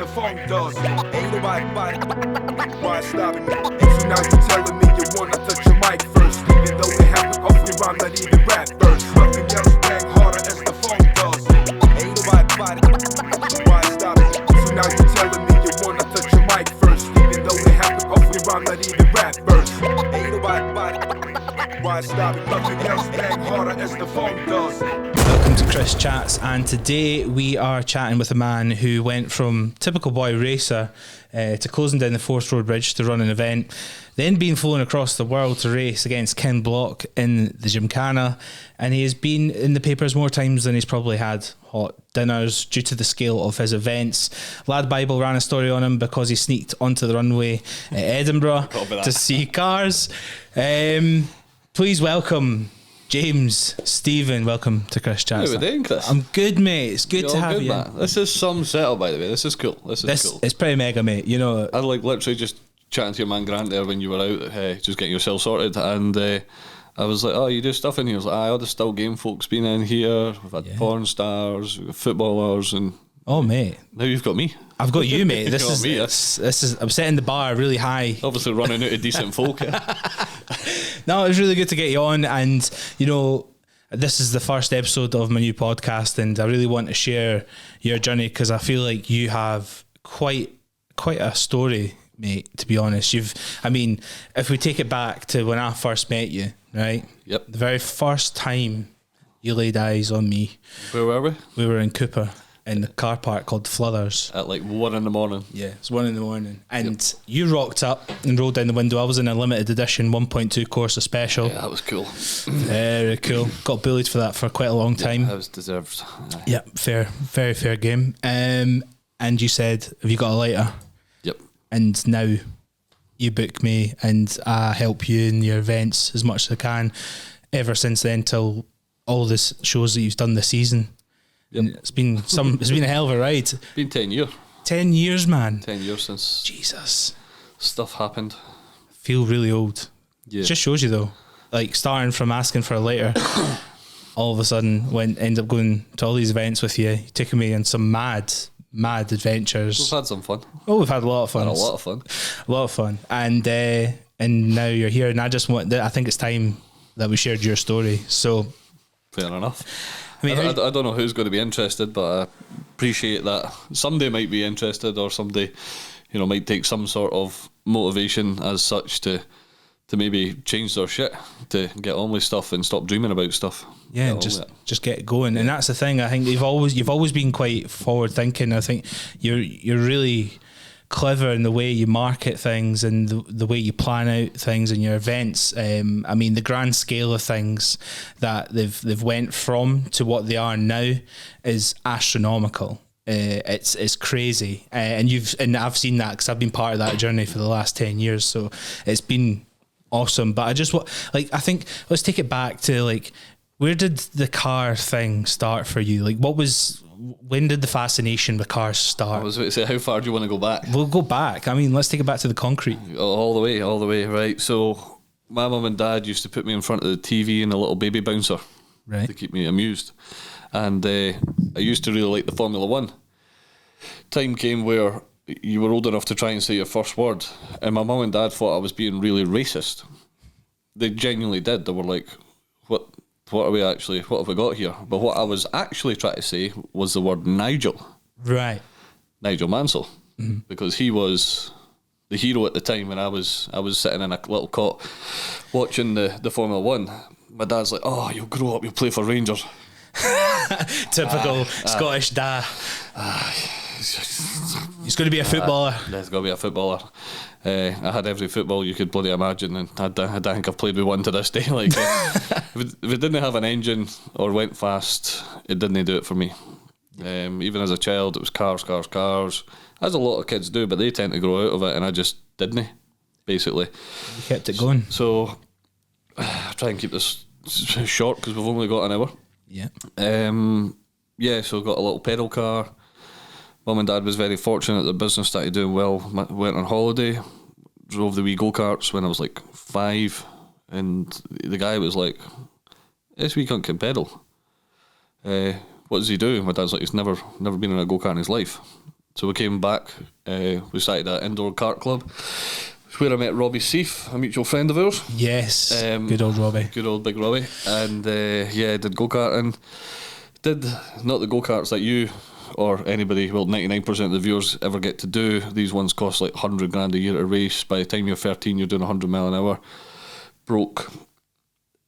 the phone does. Ain't nobody why stopping me. So now you telling me you wanna touch your mic first, even though it happened off your rhyme, not even rap verse. Nothing else bang harder as the phone does. Ain't nobody why stopping me. So now you telling me you wanna touch your mic first, even though it happened off your rhyme, not even rap verse. Ain't nobody why stopping me. Nothing else bang harder as the phone does. Welcome to Chris Chats, and today we are chatting with a man who went from typical boy racer to closing down the Forest Road Bridge to run an event, then being flown across the world to race against Ken Block in the Gymkhana, and he has been in the papers more times than he's probably had hot dinners due to the scale of his events. Lad Bible ran a story on him because he sneaked onto the runway at Edinburgh to see cars. Please welcome James, Stephen. Welcome to Chris Chats. How are we doing, Chris? I'm good, mate. It's good to have you. Man. This is some setup, by the way. This is cool. This is cool. It's pretty mega, mate. You know, I like literally just chatting to your man Grant there when you were out, just getting yourself sorted, and I was like, "Oh, you do stuff in here?" I was like, "All the still game folks been in here. We've had porn stars, we've got footballers, and mate, now you've got me. I've got you, mate. This is I'm setting the bar really high. Obviously, running out of decent folk. No, it was really good to get you on, and you know, this is the first episode of my new podcast, and I really want to share your journey because I feel like you have quite a story, mate, to be honest. If we take it back to when I first met you, right? Yep. The very first time you laid eyes on me. Where were we? We were in Cooper in the car park called Fluthers. At like 1 a.m. Yeah, it's 1 a.m. And you rocked up and rolled down the window. I was in a limited edition 1.2 Corsa Special. Yeah, that was cool. Very cool. Got bullied for that for quite a long time. Yeah, that was deserved. Yeah, fair. Very fair game. And you said, have you got a lighter? Yep. And now you book me and I help you in your events as much as I can. Ever since then till all the shows that you've done this season. Yep. It's been a hell of a ride. Been 10 years. 10 years, man. 10 years since Jesus stuff happened. Feel really old. Yeah. It just shows you though. Like starting from asking for a lighter, all of a sudden end up going to all these events with you, taking me on some mad adventures. We've had some fun. Oh, we've had a lot of fun. A lot of fun. And now you're here, and I think it's time that we shared your story. So fair enough. I mean, I don't know who's going to be interested, but I appreciate that somebody might be interested, or somebody, you know, might take some sort of motivation as such to maybe change their shit, to get on with stuff and stop dreaming about stuff. Yeah, just get going. And that's the thing. I think you've always been quite forward thinking. I think you're really clever in the way you market things and the way you plan out things in your events. The grand scale of things that they've went from to what they are now is astronomical. It's crazy, and I've seen that because I've been part of that journey for the last 10 years. So it's been awesome. But I think let's take it back to where did the car thing start for you? When did the fascination with cars start? I was about to say, how far do you want to go back? We'll go back. Let's take it back to the concrete. All the way, right. So my mum and dad used to put me in front of the TV in a little baby bouncer, right, to keep me amused. And I used to really like the Formula 1. Time came where you were old enough to try and say your first word, and my mum and dad thought I was being really racist. They genuinely did. They were like, what have we got here? But what I was actually trying to say was the word Nigel. Right. Nigel Mansell. Mm-hmm. Because he was the hero at the time when I was sitting in a little cot watching the Formula 1. My dad's like, "Oh, you'll grow up, you'll play for Rangers." Typical Scottish dad. He's going to be a footballer. He's going to be a footballer. I had every football you could bloody imagine, and I don't think I've played with one to this day. If it didn't have an engine or went fast, it didn't do it for me. Even as a child, it was cars, as a lot of kids do, but they tend to grow out of it, and I just didn't, basically. You kept it going. So I try and keep this short because we've only got an hour. Yeah. So got a little pedal car. Mum and Dad was very fortunate. The business started doing well. Went on holiday, drove the wee go-karts when I was like 5, and the guy was like, "This wee cunt can pedal. What does he do?" My dad's like, "He's never been in a go-kart in his life." So we came back, we started an indoor kart club, where I met Robbie Seif, a mutual friend of ours. Yes, good old Robbie. Good old big Robbie. And did go-karting. Did not the go-karts that you or anybody, 99% of the viewers ever get to do. These ones cost like 100 grand a year to race. By the time you're 13, you're doing 100 mile an hour. Broke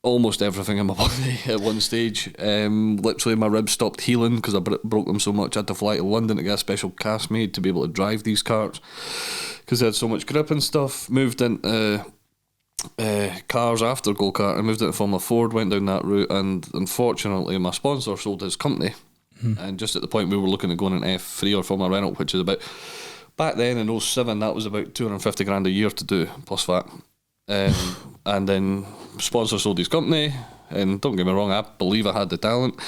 almost everything in my body at one stage. Literally my ribs stopped healing because I broke them so much. I had to fly to London to get a special cast made to be able to drive these karts because they had so much grip and stuff. Moved into cars after go-kart. I moved into Formula Ford, went down that route, and unfortunately my sponsor sold his company. And just at the point we were looking at going in F3 or Formula Renault, which is about, back then in 07, that was about 250 grand a year to do, plus VAT. And then sponsor sold his company, and don't get me wrong, I believe I had the talent.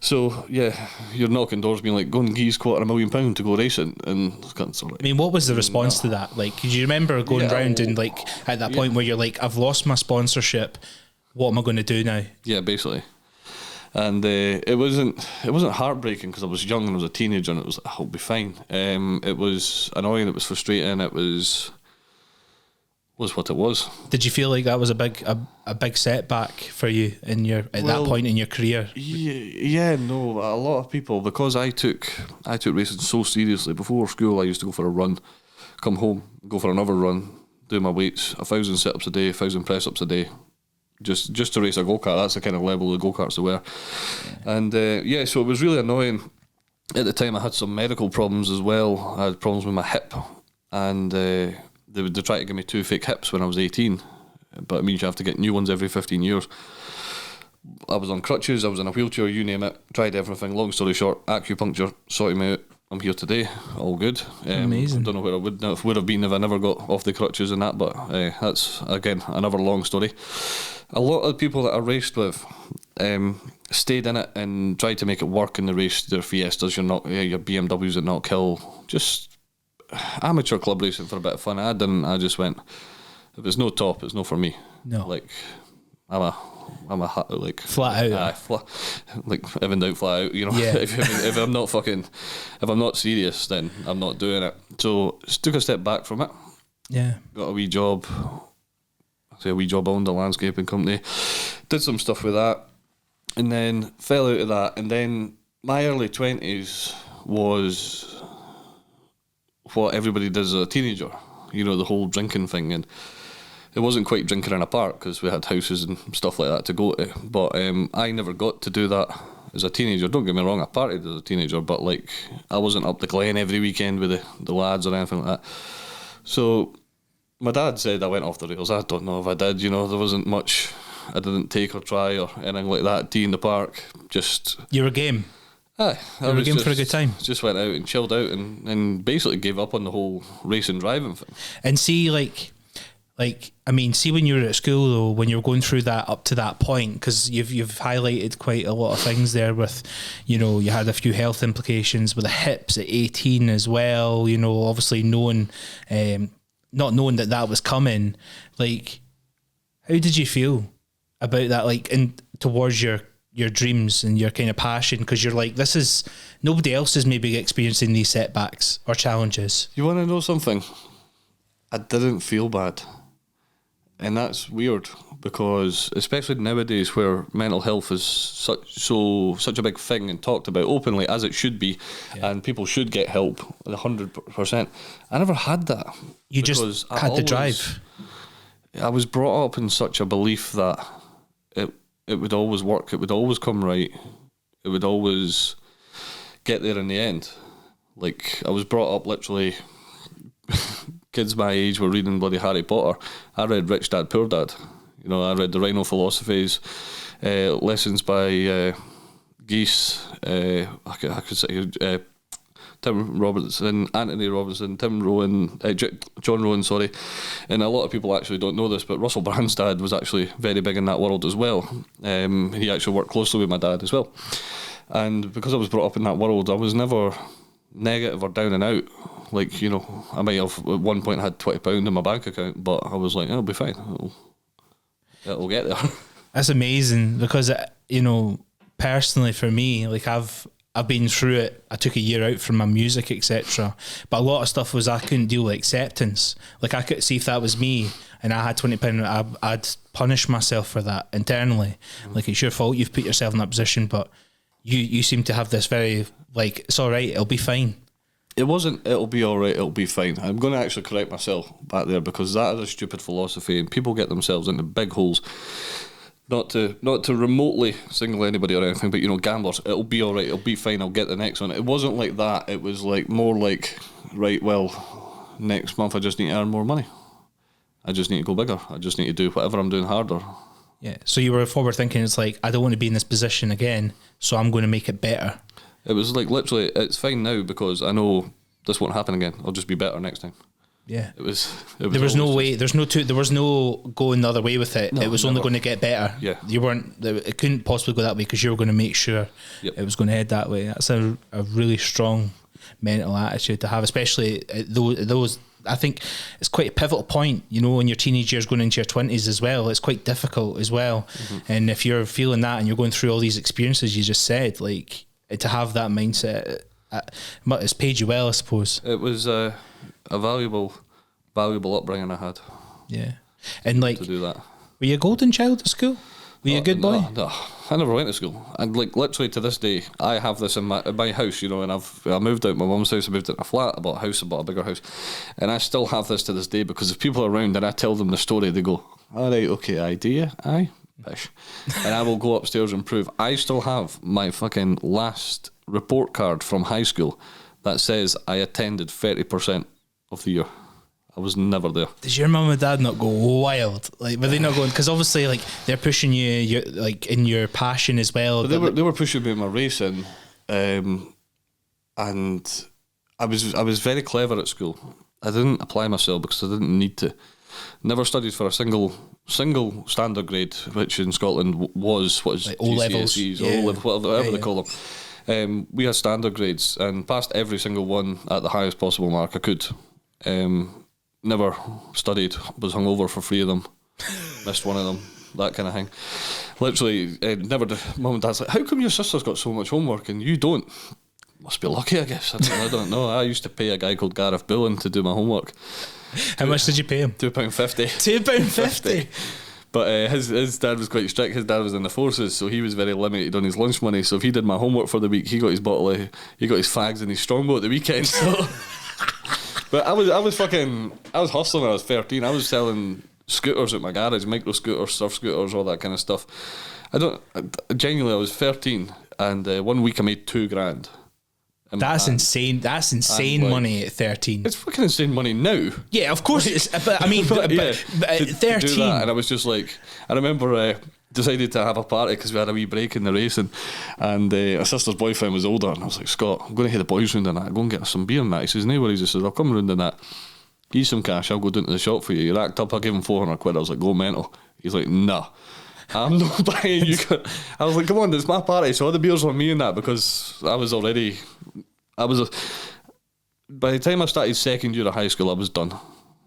So yeah, you're knocking doors being like, go and geese £250,000 to go racing, and I mean, what was the response to that? Like, do you remember going round and like at that point where you're like, I've lost my sponsorship, what am I going to do now? Yeah, basically. And it wasn't heartbreaking because I was young and I was a teenager, and it was like, I'll be fine. It was annoying, it was frustrating, it was what it was. Did you feel like that was a big setback for you in your that point in your career? Yeah, no, a lot of people, because I took racing so seriously. Before school, I used to go for a run, come home, go for another run, do my weights, 1,000 sit-ups a day, 1,000 press-ups a day, just to race a go-kart. That's the kind of level the go-karts they were. And so it was really annoying. At the time I had some medical problems as well. I had problems with my hip, and they tried to give me 2 fake hips when I was 18, but it means you have to get new ones every 15 years. I was on crutches, I was in a wheelchair, you name it, tried everything. Long story short, acupuncture sorted me out. I'm here today, all good. Amazing. I don't know where I would have been if I never got off the crutches and that, but that's, again, another long story. A lot of people that I raced with stayed in it and tried to make it work in the race. Their Fiestas, your BMWs at Knock Hill, just amateur club racing for a bit of fun. I didn't. I just went, if it's no top, it's no for me. No. Like, I'm a like flat out. Like if in doubt, flat out. You know, yeah. if I'm not serious, then I'm not doing it. So took a step back from it. Yeah. Got a wee job. I owned a landscaping company. Did some stuff with that, and then fell out of that. And then my early 20s was what everybody does as a teenager. You know, the whole drinking thing, and it wasn't quite drinking in a park because we had houses and stuff like that to go to. But I never got to do that as a teenager. Don't get me wrong, I partied as a teenager, but like I wasn't up the Glen every weekend with the lads or anything like that. So my dad said I went off the rails. I don't know if I did. You know, there wasn't much I didn't take or try or anything like that. Tea in the park, just you were game. Aye, you were game for a good time. Just went out and chilled out and basically gave up on the whole racing driving thing. And see, like I mean, see when you were at school though, when you were going through that up to that point, because you've highlighted quite a lot of things there with, you know, you had a few health implications with the hips at 18 as well. You know, obviously knowing, not knowing that was coming. Like, how did you feel about that? Like, in towards your dreams and your kind of passion, because you're like, this is nobody else is maybe experiencing these setbacks or challenges. You want to know something? I didn't feel bad. And that's weird because, especially nowadays where mental health is such a big thing and talked about openly as it should be, and people should get help 100%. I never had that. You just had the drive. I was brought up in such a belief that it would always work, it would always come right, it would always get there in the end. Like, I was brought up literally... Kids my age were reading bloody Harry Potter. I read Rich Dad Poor Dad. You know, I read the Rhino Philosophies, lessons by Geese. I could say Tim Robinson, Anthony Robinson, Tim Rowan, John Rowan. Sorry, and a lot of people actually don't know this, but Russell Brand's dad was actually very big in that world as well. He actually worked closely with my dad as well, and because I was brought up in that world, I was never negative or down and out. Like, you know, I might have at one point had £20 in my bank account, but I was like, it'll be fine. It'll get there. That's amazing because, you know, personally for me, like I've I've been through it. I took a year out from my music, etc. But a lot of stuff was I couldn't deal with acceptance. Like I could see if that was me and I had £20, I'd punish myself for that internally. Like it's your fault. You've put yourself in that position, but you seem to have this very like it's all right. It'll be fine. It wasn't. It'll be all right. It'll be fine. I'm going to actually correct myself back there because that is a stupid philosophy, and people get themselves into big holes. Not to remotely single anybody or anything, but gamblers, it'll be all right, it'll be fine, I'll get the next one. It wasn't like that. It was like more like, right, well, next month I just need to earn more money. I just need to go bigger. I just need to do whatever I'm doing harder. Yeah. So you were forward thinking. It's like I don't want to be in this position again, so I'm going to make it better. It was like literally, it's fine now because I know this won't happen again. I'll just be better next time. Yeah, it was there was no way. There was no going the other way with it. No, it was only going to get better. Yeah, you weren't. It couldn't possibly go that way because you were going to make sure it was going to head that way. That's a really strong mental attitude to have, especially those. I think it's quite a pivotal point, in your teenage years going into your 20s as well. It's quite difficult as well, and if you're feeling that and you're going through all these experiences you just said, like to have that mindset, it's paid you well, I suppose. It was a valuable upbringing I had. Yeah, and like to do that. Were you a golden child at school? Were you a good boy? No, I never went to school. And like literally to this day, I have this in my house, and I moved out my mum's house, I moved into a flat, I bought a house, I bought a bigger house, and I still have this to this day because if people are around and I tell them the story, they go, "All right, okay, idea, aye, bish," and I will go upstairs and prove. I still have my fucking last report card from high school that says I attended 30% of the year. I was never there. Does your mum and dad not go wild? Like, were they not going? Because obviously, like, they're pushing you, like, in your passion as well. But they were pushing me in my racing, and I was very clever at school. I didn't apply myself because I didn't need to. Never studied for a single standard grade, which in Scotland was like O levels, whatever they call them. We had standard grades and passed every single one at the highest possible mark I could. Never studied, was hungover for 3 of them, missed one of them, that kind of thing. Literally, never did. Mum and Dad's like, "How come your sister's got so much homework and you don't?" Must be lucky, I guess. I don't know. I used to pay a guy called Gareth Bullen to do my homework. How much did you pay him? £2.50. £2.50. But his dad was quite strict. His dad was in the forces, so he was very limited on his lunch money. So if he did my homework for the week, he got his fags and his strongbow at the weekend. So. But I was hustling when I was 13. I was selling scooters at my garage, micro scooters, surf scooters, all that kind of stuff. Genuinely, I was 13, and 1 week I made $2,000. That's insane. That's insane money at 13. It's fucking insane money now. Yeah, of course it is. But I mean, but 13. To do that, and I was just like, I remember decided to have a party because we had a wee break in the racing, and my sister's boyfriend was older, and I was like, "Scott, I'm going to hit the boys round and that. Go and get us some beer and that." He says, "No worries." He says, "I'll come round and that. Here's some cash. I'll go down to the shop for you. You're racked up. I'll give him £400." I was like, "Go mental." He's like, "Nah, I'm not buying you." I was like, "Come on, it's my party, so all the beers on me and that," because by the time I started second year of high school, I was done.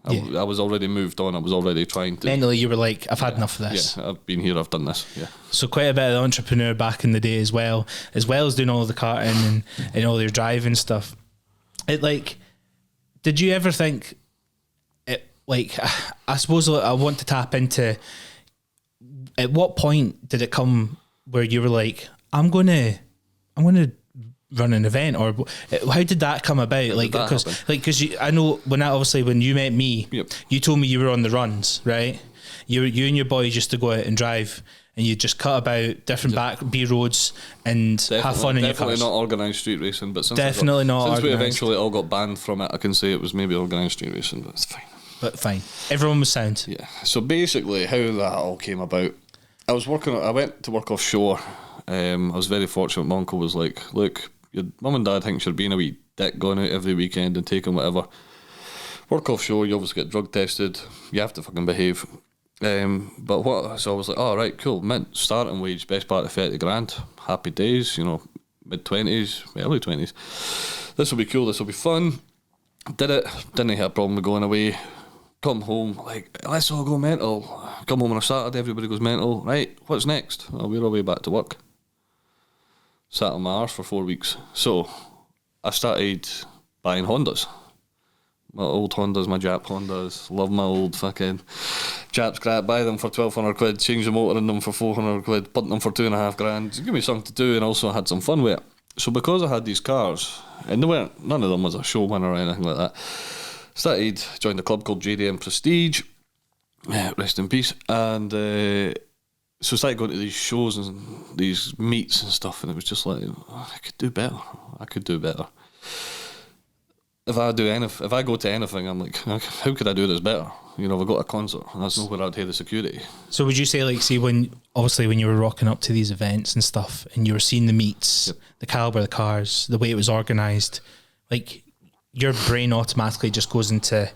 I was already moved on. I was already trying to. Mentally, you were like, "I've had enough of this." Yeah, I've been here. I've done this. Yeah. So quite a bit of the entrepreneur back in the day as well as doing all the karting and all your driving stuff. Did you ever think? I suppose I want to tap into. At what point did it come where you were like, "I'm gonna run an event," or how did that come about? Because I know when you met me, you told me you were on the runs, right? You and your boys used to go out and drive, and you just cut about different B roads and have fun in your cars. Definitely not organised street racing, but since we eventually all got banned from it, I can say it was maybe organised street racing, but it's fine. But fine, everyone was sound. Yeah. So basically, how that all came about, I went to work offshore. I was very fortunate. My uncle was like, "Look, your mum and dad thinks you're being a wee dick going out every weekend and taking whatever. Work offshore, you obviously get drug tested, you have to fucking behave." So I was like, "Oh, right, cool, mint, starting wage, best part of 30 grand, happy days, mid-20s, early 20s. This will be cool, this will be fun." Did it, didn't have a problem with going away. Come home, like, "Let's all go mental." Come home on a Saturday, everybody goes mental. Right, what's next? "Oh, we're all way back to work." sat on my arse for 4 weeks. So I started buying Hondas. My old Hondas, my Jap Hondas. Love my old fucking Jap scrap. Buy them for 1,200 quid, change the motor in them for 400 quid, punt them for 2.5 grand. Give me something to do, and also I had some fun with it. So because I had these cars, and none of them was a show winner or anything like that, joined a club called JDM Prestige, rest in peace, and so I started going to these shows and these meets and stuff, and it was just like, I could do better. If I go to anything, I'm like, how could I do this better? If I go to a concert, and that's nowhere I'd pay the security. So would you say, like, see, when you were rocking up to these events and stuff, and you were seeing the meets, the calibre of the cars, the way it was organised, like, your brain automatically just goes into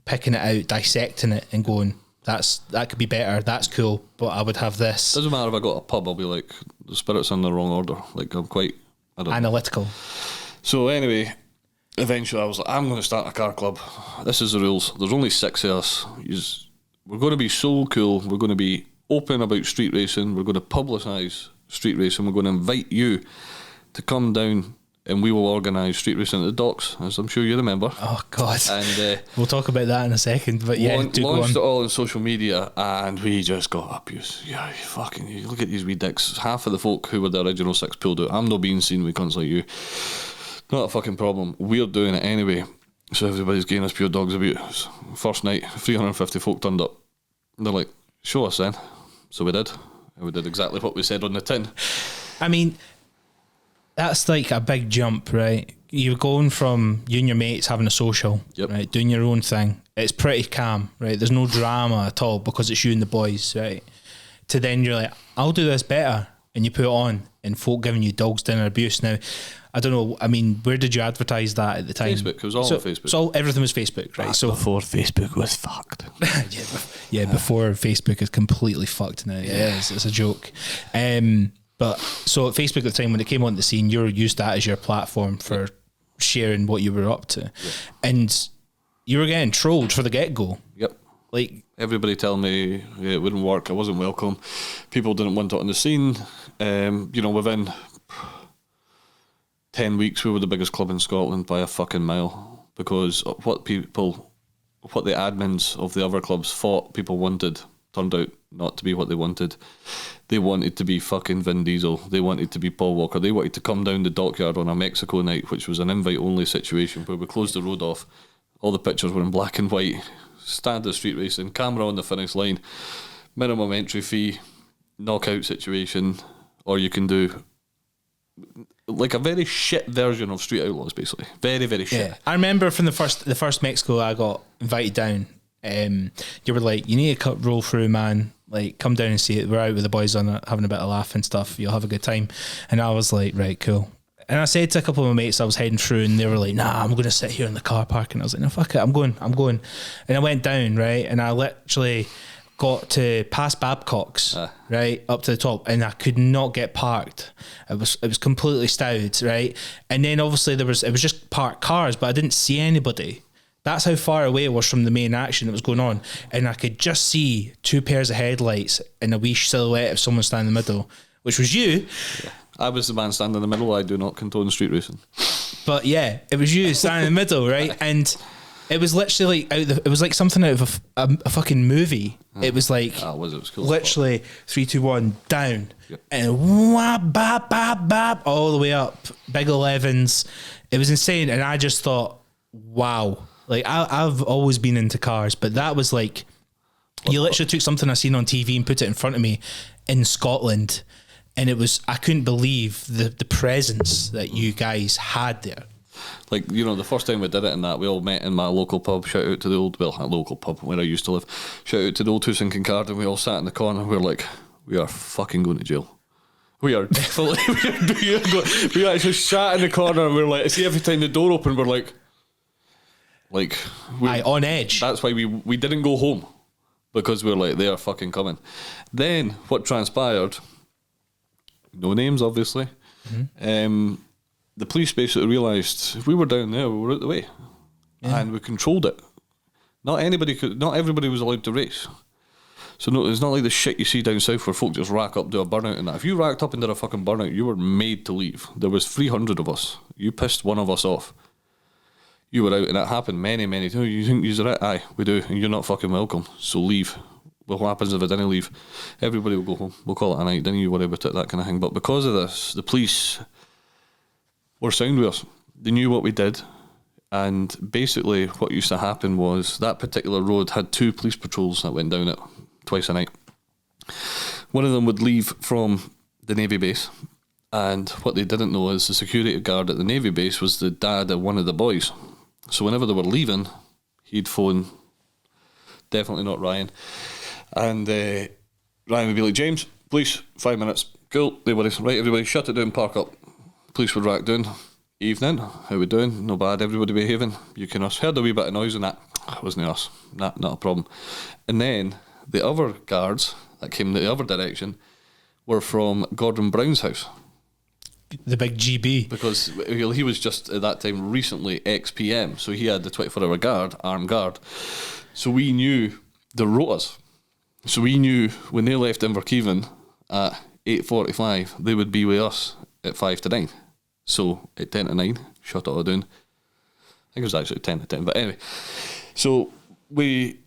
picking it out, dissecting it, and going, that could be better, that's cool, but I would have this. Doesn't matter if I go to a pub, I'll be like, the spirit's in the wrong order. Like, I'm quite analytical. So anyway, eventually I was like, I'm going to start a car club. This is the rules. There's only 6 of us. We're going to be so cool. We're going to be open about street racing. We're going to publicise street racing. We're going to invite you to come down, and we will organise street racing at the docks, as I'm sure you remember. Oh God! And we'll talk about that in a second. But yeah, launched it all on social media, and we just got abuse. Yeah, you look at these wee dicks. Half of the folk who were the original 6 pulled out. I'm not being seen with cunts like you. Not a fucking problem. We're doing it anyway. So everybody's getting us pure dogs abuse. First night, 350 folk turned up. They're like, show us then. So we did. And we did exactly what we said on the tin. I mean, that's like a big jump, right? You're going from you and your mates having a social, right, doing your own thing. It's pretty calm, right? There's no drama at all because it's you and the boys, right? To then you're like, I'll do this better. And you put it on, and folk giving you dogs dinner abuse. Now, I don't know, I mean, where did you advertise that at the time? Facebook, it was all on Facebook. So everything was Facebook, right? So before Facebook was fucked. Before Facebook is completely fucked now. Yeah, it's a joke. But so at Facebook at the time when it came on the scene, you used that as your platform for sharing what you were up to. And you were getting trolled for the get-go. Yep. Like, everybody telling me it wouldn't work, I wasn't welcome, people didn't want it on the scene. Within 10 weeks we were the biggest club in Scotland by a fucking mile, because what the admins of the other clubs thought people wanted turned out not to be what they wanted. They wanted to be fucking Vin Diesel, they wanted to be Paul Walker, they wanted to come down the dockyard on a Mexico night, which was an invite only situation where we closed the road off, all the pictures were in black and white, standard street racing, camera on the finish line, minimum entry fee, knockout situation, or you can do like a very shit version of Street Outlaws, basically. Very, very shit. I remember from the first Mexico I got invited down, you were like, you need to roll through, man, like come down and see it, we're out with the boys on it, having a bit of laugh and stuff, you'll have a good time. And I was like, right, cool. And I said to a couple of my mates I was heading through, and they were like, nah, I'm going to sit here in the car park. And I was like, no, fuck it, I'm going. And I went down, right, and I literally got to past Babcock's, right, up to the top, and I could not get parked. It was completely stowed, right? And then obviously it was just parked cars, but I didn't see anybody. That's how far away it was from the main action that was going on. And I could just see 2 pairs of headlights and a wee silhouette of someone standing in the middle, which was you. Yeah. I was the man standing in the middle. I do not condone street racing. But yeah, it was you standing in the middle, right? And it was literally like it was like something out of a fucking movie. It was like it was cool, literally 3, 2, 1 down, and wah, bap, bap, bap, all the way up, big 11s. It was insane, and I just thought, wow. Like I've always been into cars, but that was like you literally took something I seen on TV and put it in front of me in Scotland. And I couldn't believe the presence that you guys had there. Like, the first time we did it and that, we all met in my local pub, shout out to the local pub where I used to live, shout out to the old House in Kincard, and we all sat in the corner and we were like, we are fucking going to jail. We are definitely, we actually sat in the corner and we were like, see, every time the door opened, we're like on edge. That's why we didn't go home, because we were like, they are fucking coming. Then what transpired, no names obviously, the police basically realised if we were down there, we were out the way, and we controlled it. Not everybody was allowed to race. So no, it's not like the shit you see down south where folk just rack up, do a burnout and that. If you racked up and did a fucking burnout, you were made to leave. There was 300 of us. You pissed one of us off, you were out, and it happened many times. You think you're right? Aye, we do, and you're not fucking welcome, so leave. Well, what happens if I didn't leave? Everybody will go home. We'll call it a night. Don't you worry about it, that kind of thing. But because of this, the police were sound with us. They knew what we did. And basically what used to happen was that particular road had 2 police patrols that went down it twice a night. One of them would leave from the Navy base, and what they didn't know is the security guard at the Navy base was the dad of one of the boys. So whenever they were leaving, he'd phone, definitely not Ryan, and Ryan would be like, James, police, 5 minutes. Cool, they would, right, everybody shut it down, park up. Police would rack down. Evening, how we doing? No bad, everybody behaving. You can us. Heard a wee bit of noise and that. It wasn't us. Not a problem. And then the other guards that came the other direction were from Gordon Brown's house. The big GB. Because he was just at that time recently ex-PM, so he had the 24-hour guard, armed guard. So we knew the rotas. So we knew when they left Inverkeven at 8:45, they would be with us at 5 to 9. So at 10 to 9, shut it all down. I think it was actually 10 to 10, but anyway. So we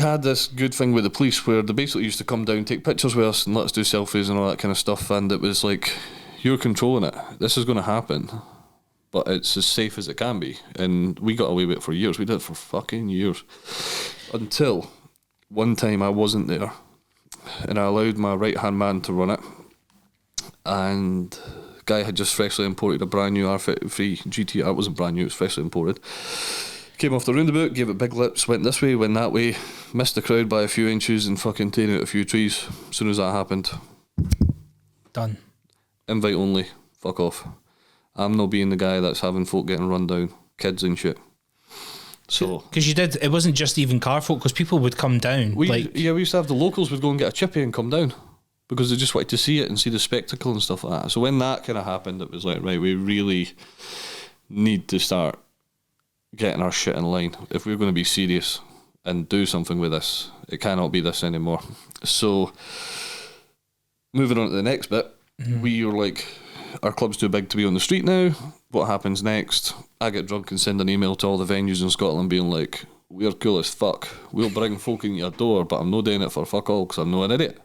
had this good thing with the police where they basically used to come down, take pictures with us and let us do selfies and all that kind of stuff, and it was like, you're controlling it. This is going to happen, but it's as safe as it can be. And we got away with it for years. We did it for fucking years. Until one time I wasn't there, and I allowed my right-hand man to run it, and guy had just freshly imported a brand new R33 GTR. It wasn't brand new, it was freshly imported. Came off the roundabout, gave it big lips, went this way, went that way, missed the crowd by a few inches and fucking taken out a few trees. As soon as that happened, Done. Invite only, fuck off. I'm not being the guy that's having folk getting run down, kids and shit. So, because you did, it wasn't just even car folk, because people would come down. we used to have the locals would go and get a chippy and come down, because they just wanted to see it and see the spectacle and stuff like that. So when that kind of happened, it was like, right, we really need to start getting our shit in line. If we're going to be serious and do something with this, it cannot be this anymore. So moving on to the next bit, we were like, our club's too big to be on the street now. What happens next? I get drunk and send an email to all the venues in Scotland being like, we're cool as fuck. We'll bring folk in your door, but I'm not doing it for fuck all because I'm not an idiot.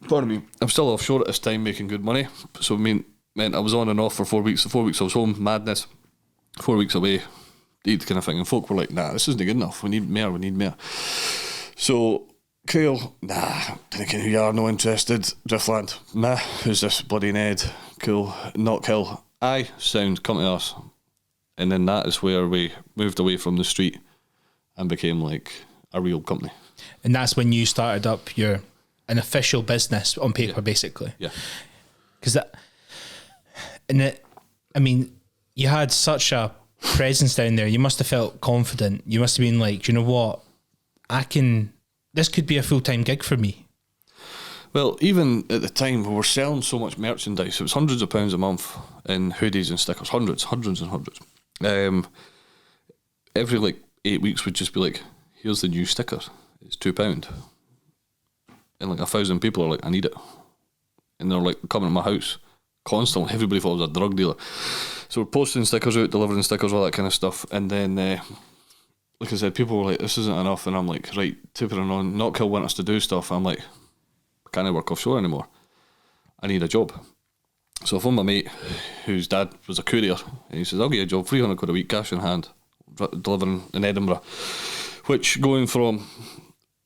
Pardon me. I'm still offshore at this time making good money. So meant I was on and off for 4 weeks. The 4 weeks I was home, madness. 4 weeks away, kind of thing. And folk were like, nah, this isn't good enough. We need more. So, cool. Nah, didn't care who you are, no interested. Driftland. Nah, who's this bloody Ned? Cool. Not kill. Aye, sound, come to us. And then that is where we moved away from the street and became like a real company. And that's when you started up an official business on paper, basically. Yeah. Because I mean, you had such a presence down there. You must have felt confident. You must have been like, you know what? This could be a full-time gig for me. Well, even at the time, we were selling so much merchandise. It was hundreds of pounds a month in hoodies and stickers. Hundreds. Every like 8 weeks would just be like, here's the new sticker. It's £2. And like 1,000 people are like, I need it. And they're like coming to my house constantly. Everybody thought I was a drug dealer. So we're posting stickers out, delivering stickers, all that kind of stuff. And then, like I said, people were like, this isn't enough. And I'm like, right, tipping on. Not Kill want us to do stuff. I'm like, I can't work offshore anymore. I need a job. So I phoned my mate, whose dad was a courier. And he says, I'll get you a job, 300 quid a week, cash in hand, delivering in Edinburgh. Which, going from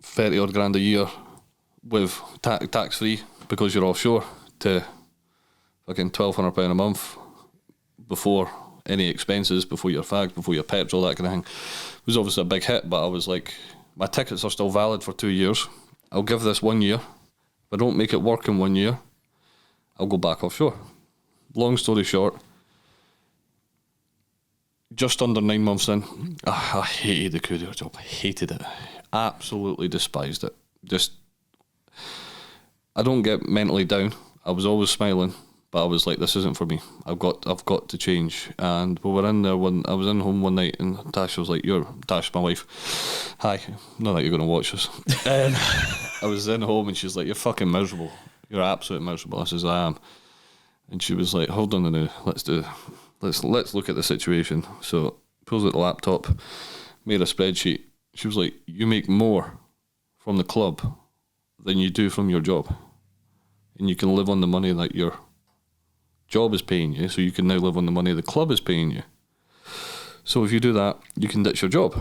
30 odd grand a year with tax free because you're offshore to fucking £1,200 a month before any expenses, before your fags, before your petrol, that kind of thing, was obviously a big hit. But I was like, my tickets are still valid for 2 years. I'll give this 1 year. If I don't make it work in 1 year, I'll go back offshore. Long story short, just under 9 months in, I hated the courier job. I hated it. Absolutely despised it. I don't get mentally down. I was always smiling, But I was like, this isn't for me. I've got to change. And we were in there I was in home one night, and Tasha was like, Tash, my wife. Hi, not that you're going to watch this. I was in home, and she's like, you're fucking miserable. You're absolutely miserable. I says, I am. And she was like, hold on a minute, let's look at the situation. So pulls out the laptop, made a spreadsheet. She was like, you make more from the club than you do from your job. And you can live on the money that your job is paying you, so you can now live on the money the club is paying you. So if you do that, you can ditch your job.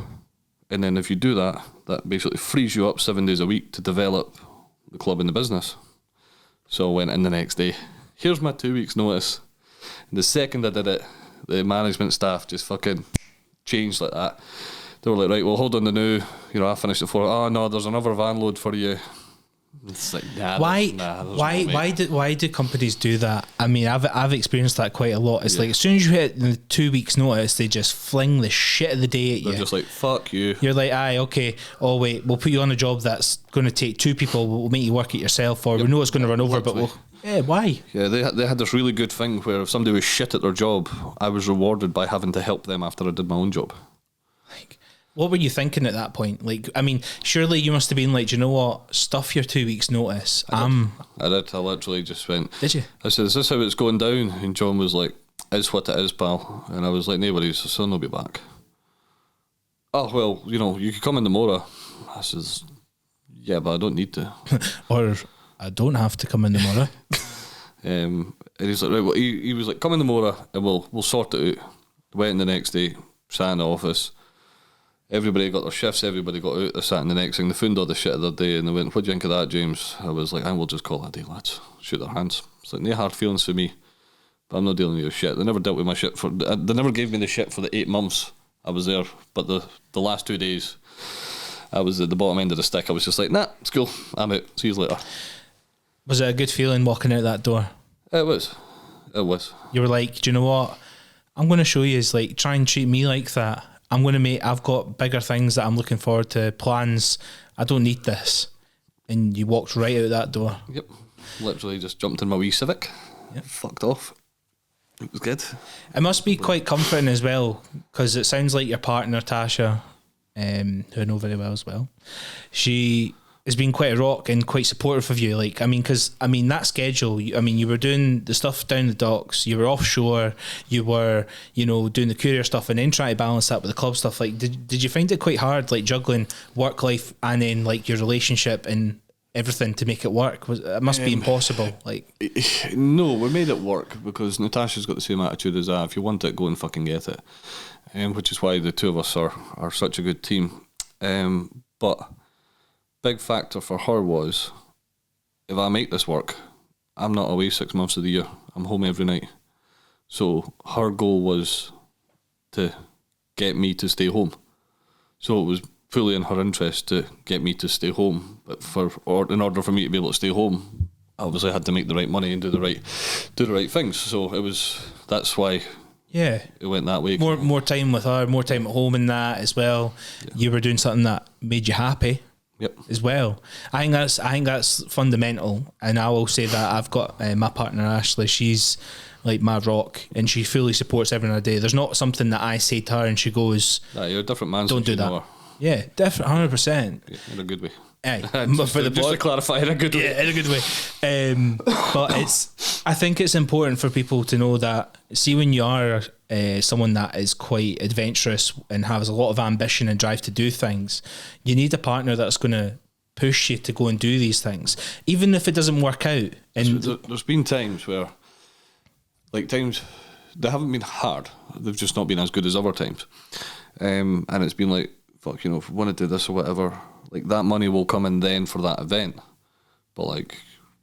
And then if you do that, that basically frees you up 7 days a week to develop the club and the business. So I went in the next day, here's my 2 weeks notice. And the second I did it, the management staff just fucking changed like that. They were like, right, well, hold on the new, I finished at 4. Oh no, there's another van load for you. It's like, why do companies do that? I mean, I've experienced that quite a lot. It's like as soon as you hit the 2 weeks notice, they just fling the shit of the day at you. They're just like, fuck you. You're like, aye, okay. Oh wait, we'll put you on a job that's going to take 2 people. We'll make you work it yourself, or we know it's going to run over, but we'll. Yeah, why? Yeah, they had this really good thing where if somebody was shit at their job, I was rewarded by having to help them after I did my own job. Like, what were you thinking at that point? Like, I mean, surely you must have been like, do you know what? Stuff your 2 weeks notice. I did. I literally just went. Did you? I said, is this how it's going down? And John was like, it's what it is, pal. And I was like, nobody's, so I'll be back. Oh, well, you could come in tomorrow. I says, yeah, but I don't need to. Or I don't have to come in tomorrow. And he's like, right, well, he was like, come in tomorrow and we'll sort it out. Went in the next day, sat in the office. Everybody got their shifts, everybody got out, they sat in the next thing, they found all the shit of their day, and they went, what do you think of that, James? I was like, I will just call it a day, lads. Shoot their hands. It's like, no hard feelings for me, but I'm not dealing with your shit. They never dealt with my shit they never gave me the shit for the 8 months I was there, but the last 2 days, I was at the bottom end of the stick. I was just like, nah, it's cool, I'm out, see you later. Was it a good feeling walking out that door? It was. You were like, do you know what? I'm going to show you is like, try and treat me like that. I've got bigger things that I'm looking forward to, plans. I don't need this. And you walked right out that door. Yep. Literally just jumped in my wee Civic. Yep. Fucked off. It was good. It must be quite comforting as well, because it sounds like your partner, Tasha, who I know very well as well, she has been quite a rock and quite supportive of you. Like, I mean, because, that schedule, you were doing the stuff down the docks, you were offshore, you were, doing the courier stuff and then trying to balance that with the club stuff. Like, did you find it quite hard, like, juggling work life and then, like, your relationship and everything to make it work? It must be impossible. Like, no, we made it work because Natasha's got the same attitude as I. If you want it, go and fucking get it. Which is why the two of us are such a good team. But big factor for her was, if I make this work, I'm not away 6 months of the year. I'm home every night. So her goal was to get me to stay home. So it was fully in her interest to get me to stay home. But in order for me to be able to stay home, I obviously had to make the right money and do the right things. So that's why. Yeah, it went that way. More time with her, more time at home, and that as well. Yeah. You were doing something that made you happy. Yep. As well, I think that's fundamental, and I will say that I've got my partner Ashley. She's like my rock, and she fully supports every day. There's not something that I say to her and she goes, "You're a different man." Don't do that. Yeah, different, 100%. Yeah, in a good way. Aye, just to clarify, in a good way. Yeah, in a good way. But I think it's important for people to know that. See, when you are someone that is quite adventurous and has a lot of ambition and drive to do things, you need a partner that's going to push you to go and do these things, even if it doesn't work out. And there's been times where, times they haven't been hard; they've just not been as good as other times, and it's been like, fuck, if we want to do this or whatever, that money will come in then for that event, but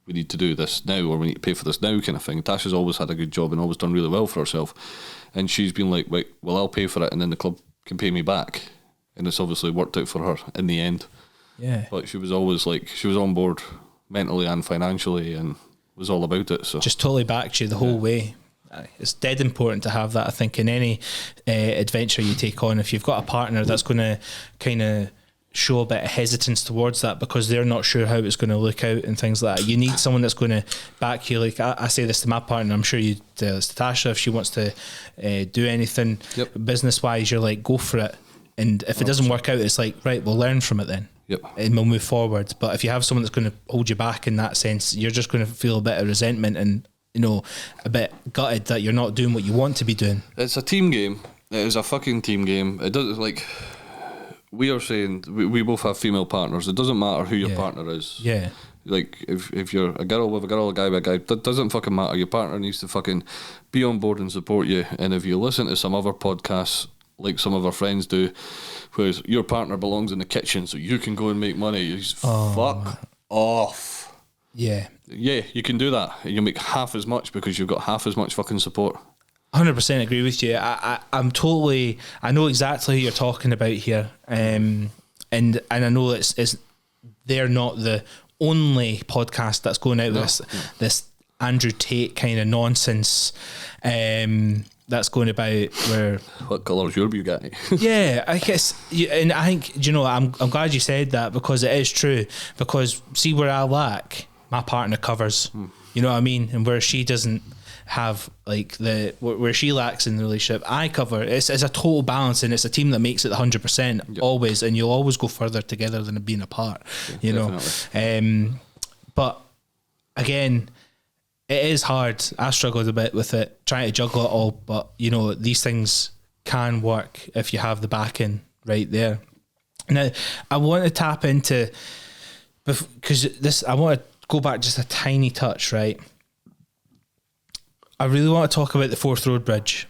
we need to do this now, or we need to pay for this now, kind of thing. Tasha's always had a good job and always done really well for herself, and she's been like, right, well, I'll pay for it and then the club can pay me back, and it's obviously worked out for her in the end. Yeah, but she was always she was on board mentally and financially and was all about it. So just totally backed you the whole way. It's dead important to have that, I think, in any adventure you take on. If you've got a partner that's going to kind of show a bit of hesitance towards that because they're not sure how it's going to look out and things like that. You need someone that's going to back you. Like I say this to my partner, I'm sure you tell this to Tasha, if she wants to do anything business wise, you're like, go for it. And if it doesn't work out, it's like, right, we'll learn from it then. And we'll move forward. But if you have someone that's going to hold you back in that sense, you're just going to feel a bit of resentment and, you know, a bit gutted that you're not doing what you want to be doing. It's a team game. It is a fucking team game. It does, like, we are saying we both have female partners. It doesn't matter who your partner is. Yeah. Like, if you're a girl with a girl, a guy with a guy, that doesn't fucking matter. Your partner needs to fucking be on board and support you. And if you listen to some other podcasts, like some of our friends do, where your partner belongs in the kitchen so you can go and make money, fuck off. Yeah. Yeah, you can do that. You'll make half as much because you've got half as much fucking support. 100% agree with you. I'm totally. I know exactly who you're talking about here, and I know it's they're not the only podcast that's going out with this Andrew Tate kind of nonsense. That's going about where. What colour's your Bugatti? Yeah, I guess, and I think, you know, I'm glad you said that because it is true. Because see where I lack, my partner covers. You know what I mean, and where she doesn't have like where she lacks in the relationship, I cover. It's a total balance, and it's a team that makes it 100% always, and you'll always go further together than being apart. You know, but again, it is hard. I struggled a bit with it, trying to juggle it all, but you know, these things can work if you have the backing right there. Now, I want to tap into, because I want to go back just a tiny touch, right? I really want to talk about the Forth Road Bridge.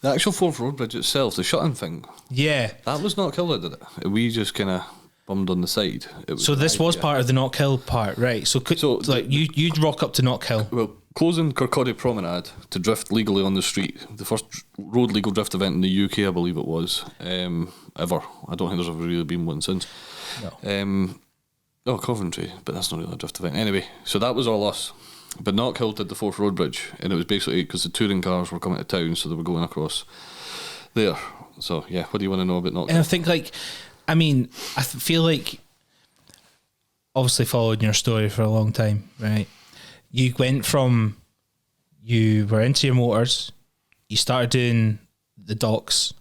The actual Forth Road Bridge itself, the shut-in thing. Yeah. That was not killed, did it? We just kind of bummed on the side. So this was part of the Knockhill part, right? So like you'd rock up to Knockhill. Well, closing Kirkcaldy Promenade to drift legally on the street. The first road legal drift event in the UK, I believe it was, ever. I don't think there's ever really been one since. No. Coventry, but that's not really a drift event. Anyway, so that was all us. But Knockhill did the Forth Road Bridge, and it was basically because the touring cars were coming to town, so they were going across there. So, yeah, what do you want to know about Knockhill? And I think, like, I mean, I feel like, obviously following your story for a long time, right? You went from, you were into your motors, you started doing the docks,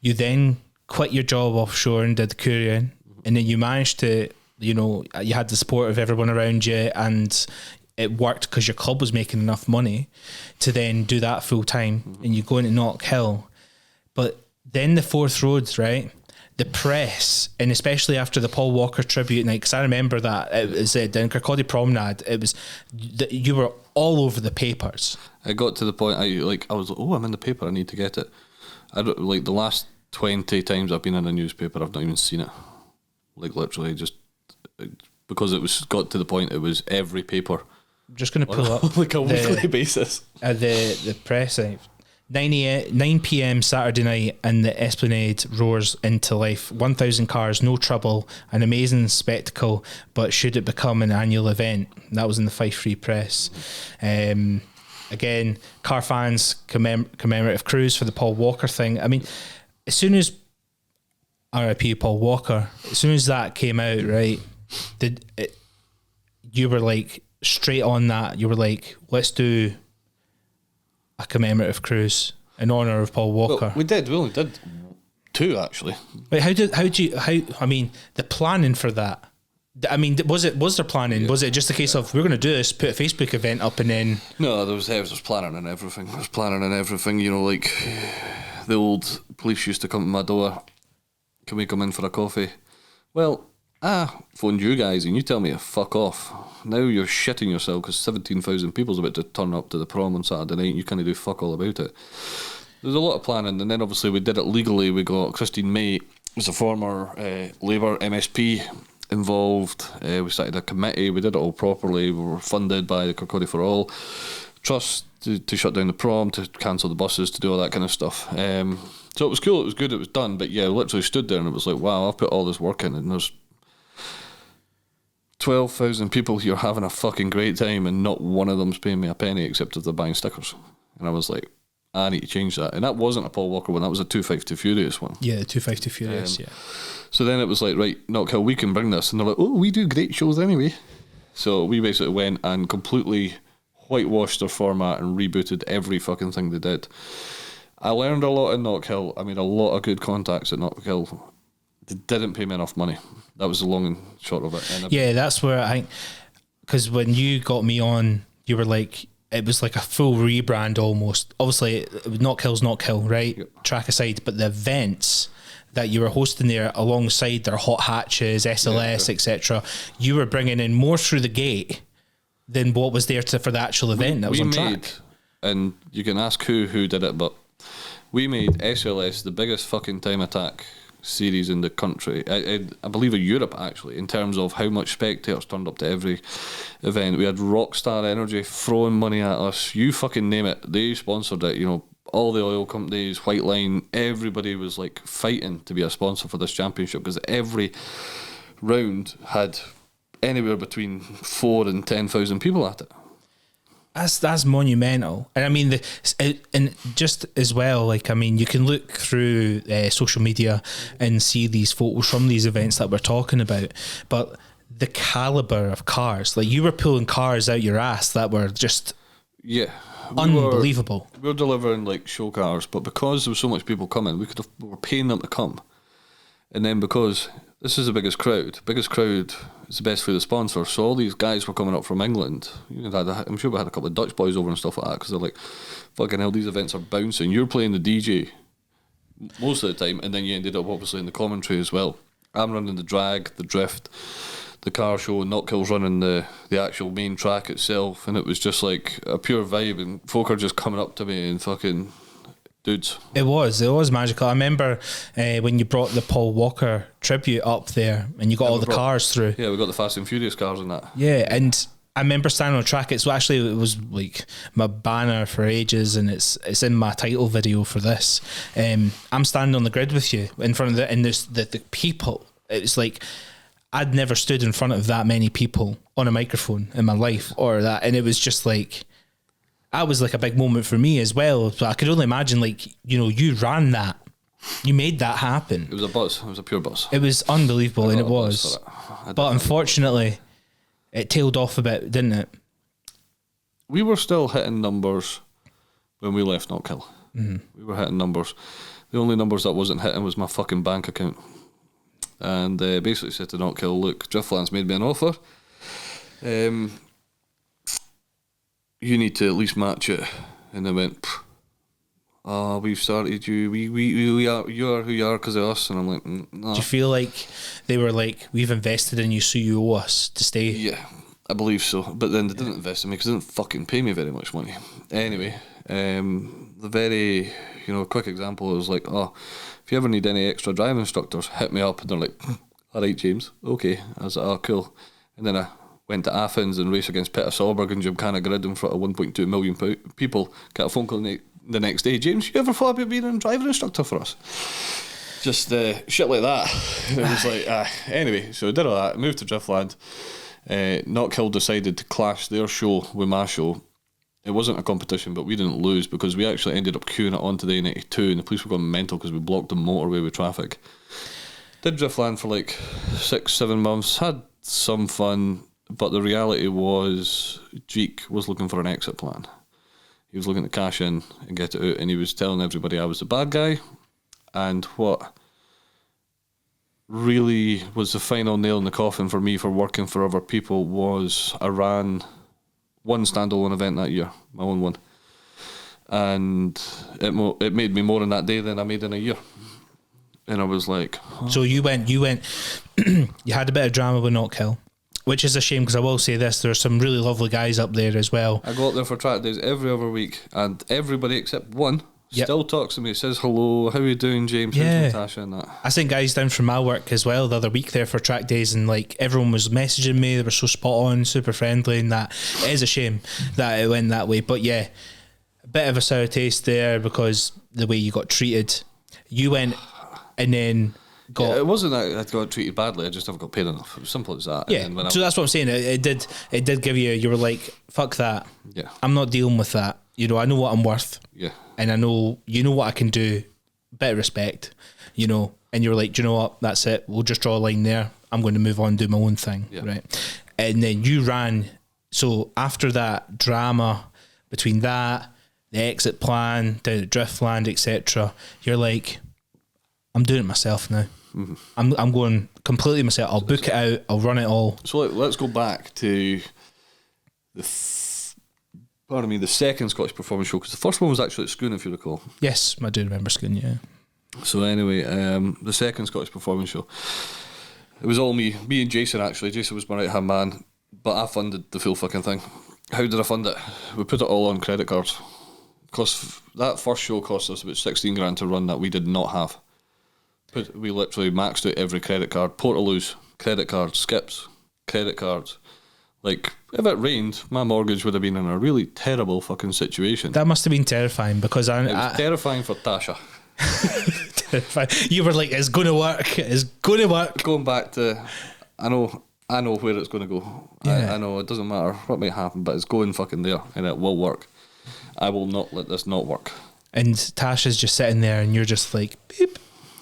you then quit your job offshore and did the couriering, and then you managed to, you know, you had the support of everyone around you, and it worked because your club was making enough money to then do that full time, and you go into Knockhill. But then the Forth Road, right? The press, and especially after the Paul Walker tribute night, because I remember that it was down Kirkcaldy Promenade. It was you were all over the papers. I got to the point I was like, oh, I'm in the paper. I need to get it. I don't, like the last 20 times I've been in a newspaper, I've not even seen it. Like literally, just because it was got to the point it was every paper. I'm just going to pull up like a weekly basis. The press. 9 p.m. Saturday night, and the Esplanade roars into life. 1,000 cars, no trouble, an amazing spectacle, but should it become an annual event? That was in the Fife Free Press. Again, car fans commemorative cruise for the Paul Walker thing. I mean, as soon as R.I.P. Paul Walker, as soon as that came out, right, you were like straight on that. You were like, let's do a commemorative cruise in honour of Paul Walker. Well, we only did 2 actually. Wait, I mean, the planning for that, I mean, was there planning? Was it just a case of, we're going to do this, put a Facebook event up, and then... No, there was planning and everything. There was planning and everything, you know, like the old police used to come to my door, can we come in for a coffee? Well, I phoned you guys and you tell me to fuck off. Now you're shitting yourself because 17,000 people's about to turn up to the prom on Saturday night and you can't do fuck all about it. There's a lot of planning, and then obviously we did it legally. We got Christine May, who's a former Labour MSP, involved. We started a committee. We did it all properly. We were funded by the Kirkcaldy for All Trust to shut down the prom, to cancel the buses, to do all that kind of stuff. So it was cool. It was good. It was done. But yeah, I literally stood there and it was like, wow, I've put all this work in, and there's 12,000 people here having a fucking great time, and not one of them's paying me a penny except if they're buying stickers. And I was like, I need to change that. And that wasn't a Paul Walker one, that was a 252 Furious one. Yeah, the 252 Furious, So then it was like, right, Knockhill, we can bring this. And they're like, oh, we do great shows anyway. So we basically went and completely whitewashed their format and rebooted every fucking thing they did. I learned a lot in Knockhill. I made a lot of good contacts at Knockhill. They didn't pay me enough money. That was the long and short of it. And yeah, that's where I think, because when you got me on, you were like, it was like a full rebrand almost. Obviously, Knockhill, right? Yep. Track aside, but the events that you were hosting there alongside their hot hatches, SLS, etc., you were bringing in more through the gate than what was there for the actual event that was on track. And you can ask who did it, but we made SLS the biggest fucking time attack series in the country, I believe in Europe actually, in terms of how much spectators turned up to every event. We had Rockstar Energy throwing money at us, you fucking name it, they sponsored it, you know, all the oil companies, White Line, everybody was like fighting to be a sponsor for this championship, because every round had anywhere between 4,000 and 10,000 people at it. That's monumental. And I mean, and just as well, like, I mean, you can look through social media and see these photos from these events that we're talking about, but the caliber of cars, like, you were pulling cars out your ass that were just unbelievable. We were delivering like show cars, but because there was so much people coming, we were paying them to come. And then because this is the biggest crowd is the best for the sponsor, so all these guys were coming up from England. I'm sure we had a couple of Dutch boys over and stuff like that, because they're like, fucking hell, these events are bouncing. You're playing the DJ most of the time, and then you ended up obviously in the commentary as well. I'm running the drag, the drift, the car show, and Knockhill's running the actual main track itself, and it was just like a pure vibe, and folk are just coming up to me and fucking dudes. It was magical. I remember when you brought the Paul Walker tribute up there and you got all the cars through. Yeah, we got the Fast and Furious cars and that. Yeah, and I remember standing on track. It was like my banner for ages, and it's in my title video for this. I'm standing on the grid with you in front of the people. It's like I'd never stood in front of that many people on a microphone in my life, or that, and it was just like, that was like a big moment for me as well. So I could only imagine, like, you know, you ran that, you made that happen. It was a buzz. It was a pure buzz. It was unbelievable, and it was. But unfortunately, it tailed off a bit, didn't it? We were still hitting numbers when we left Knockhill. Mm-hmm. We were hitting numbers. The only numbers that wasn't hitting was my fucking bank account. And basically said to Knockhill, look, Driftland's made me an offer. You need to at least match it. And they went, we've started you, we are, you are who you are because of us. And I'm like, no. Do you feel like they were like, we've invested in you, so you owe us to stay? Yeah, I believe so. But then they didn't invest in me because they didn't fucking pay me very much money. Anyway, the very, quick example was like, if you ever need any extra driving instructors, hit me up. And they're like, all right, James, okay. I was like, cool. And then I went to Athens and raced against Peter Solberg and Gymkhana Grid in front of 1.2 million people. Got a phone call the next day. James, you ever thought about being a driving instructor for us? Just shit like that. It was like, anyway, so I did all that, moved to Driftland. Knockhill decided to clash their show with my show. It wasn't a competition, but we didn't lose because we actually ended up queuing it onto the A92 and the police were going mental because we blocked the motorway with traffic. Did Driftland for like 6-7 months, had some fun. But the reality was, Jeek was looking for an exit plan. He was looking to cash in and get it out, and he was telling everybody I was the bad guy. And what really was the final nail in the coffin for me for working for other people was I ran one standalone event that year, my own one. And it made me more in that day than I made in a year. And I was like... So you went, you had a bit of drama with Knockhill. Which is a shame, because I will say this, there are some really lovely guys up there as well. I go up there for track days every other week, and everybody except one still talks to me, says hello, how are you doing, James? Yeah. How's Natasha and that. I sent guys down from my work as well the other week there for track days, and like everyone was messaging me, they were so spot on, super friendly, and that. It is a shame that it went that way, but yeah, a bit of a sour taste there because the way you got treated. You went, and then got. It wasn't that I got treated badly. I just haven't got paid enough. It was simple as that. Yeah, And then so that's what I'm saying. It did give you were like, fuck that. Yeah. I'm not dealing with that. You know, I know what I'm worth. Yeah. And I know, you know what I can do. Bit of respect, you know. And you're like, do you know what? That's it. We'll just draw a line there. I'm going to move on and do my own thing. Yeah. Right. And then you ran. So after that drama between that, the exit plan, down at Driftland, etc., you're like, I'm doing it myself now. Mm-hmm. I'm going completely myself. I'll book it out. I'll run it all. So let's go back to the second Scottish Performance Show, because the first one was actually at Scone, if you recall. Yes, I do remember Scone, yeah. So anyway, the second Scottish Performance Show, it was all me and Jason actually. Jason was my right hand man, but I funded the full fucking thing. How did I fund it? We put it all on credit cards. Because that first show cost us about 16 grand to run that we did not have. We literally maxed out every credit card. Portaloos, credit cards, skips, credit cards. Like, if it rained, my mortgage would have been in a really terrible fucking situation. That must have been terrifying because it was terrifying for Tasha. Terrifying. You were like, it's going to work. It's going to work. Going back to, I know where it's going to go. Yeah. I know it doesn't matter what might happen, but it's going fucking there and it will work. I will not let this not work. And Tasha's just sitting there and you're just like, beep.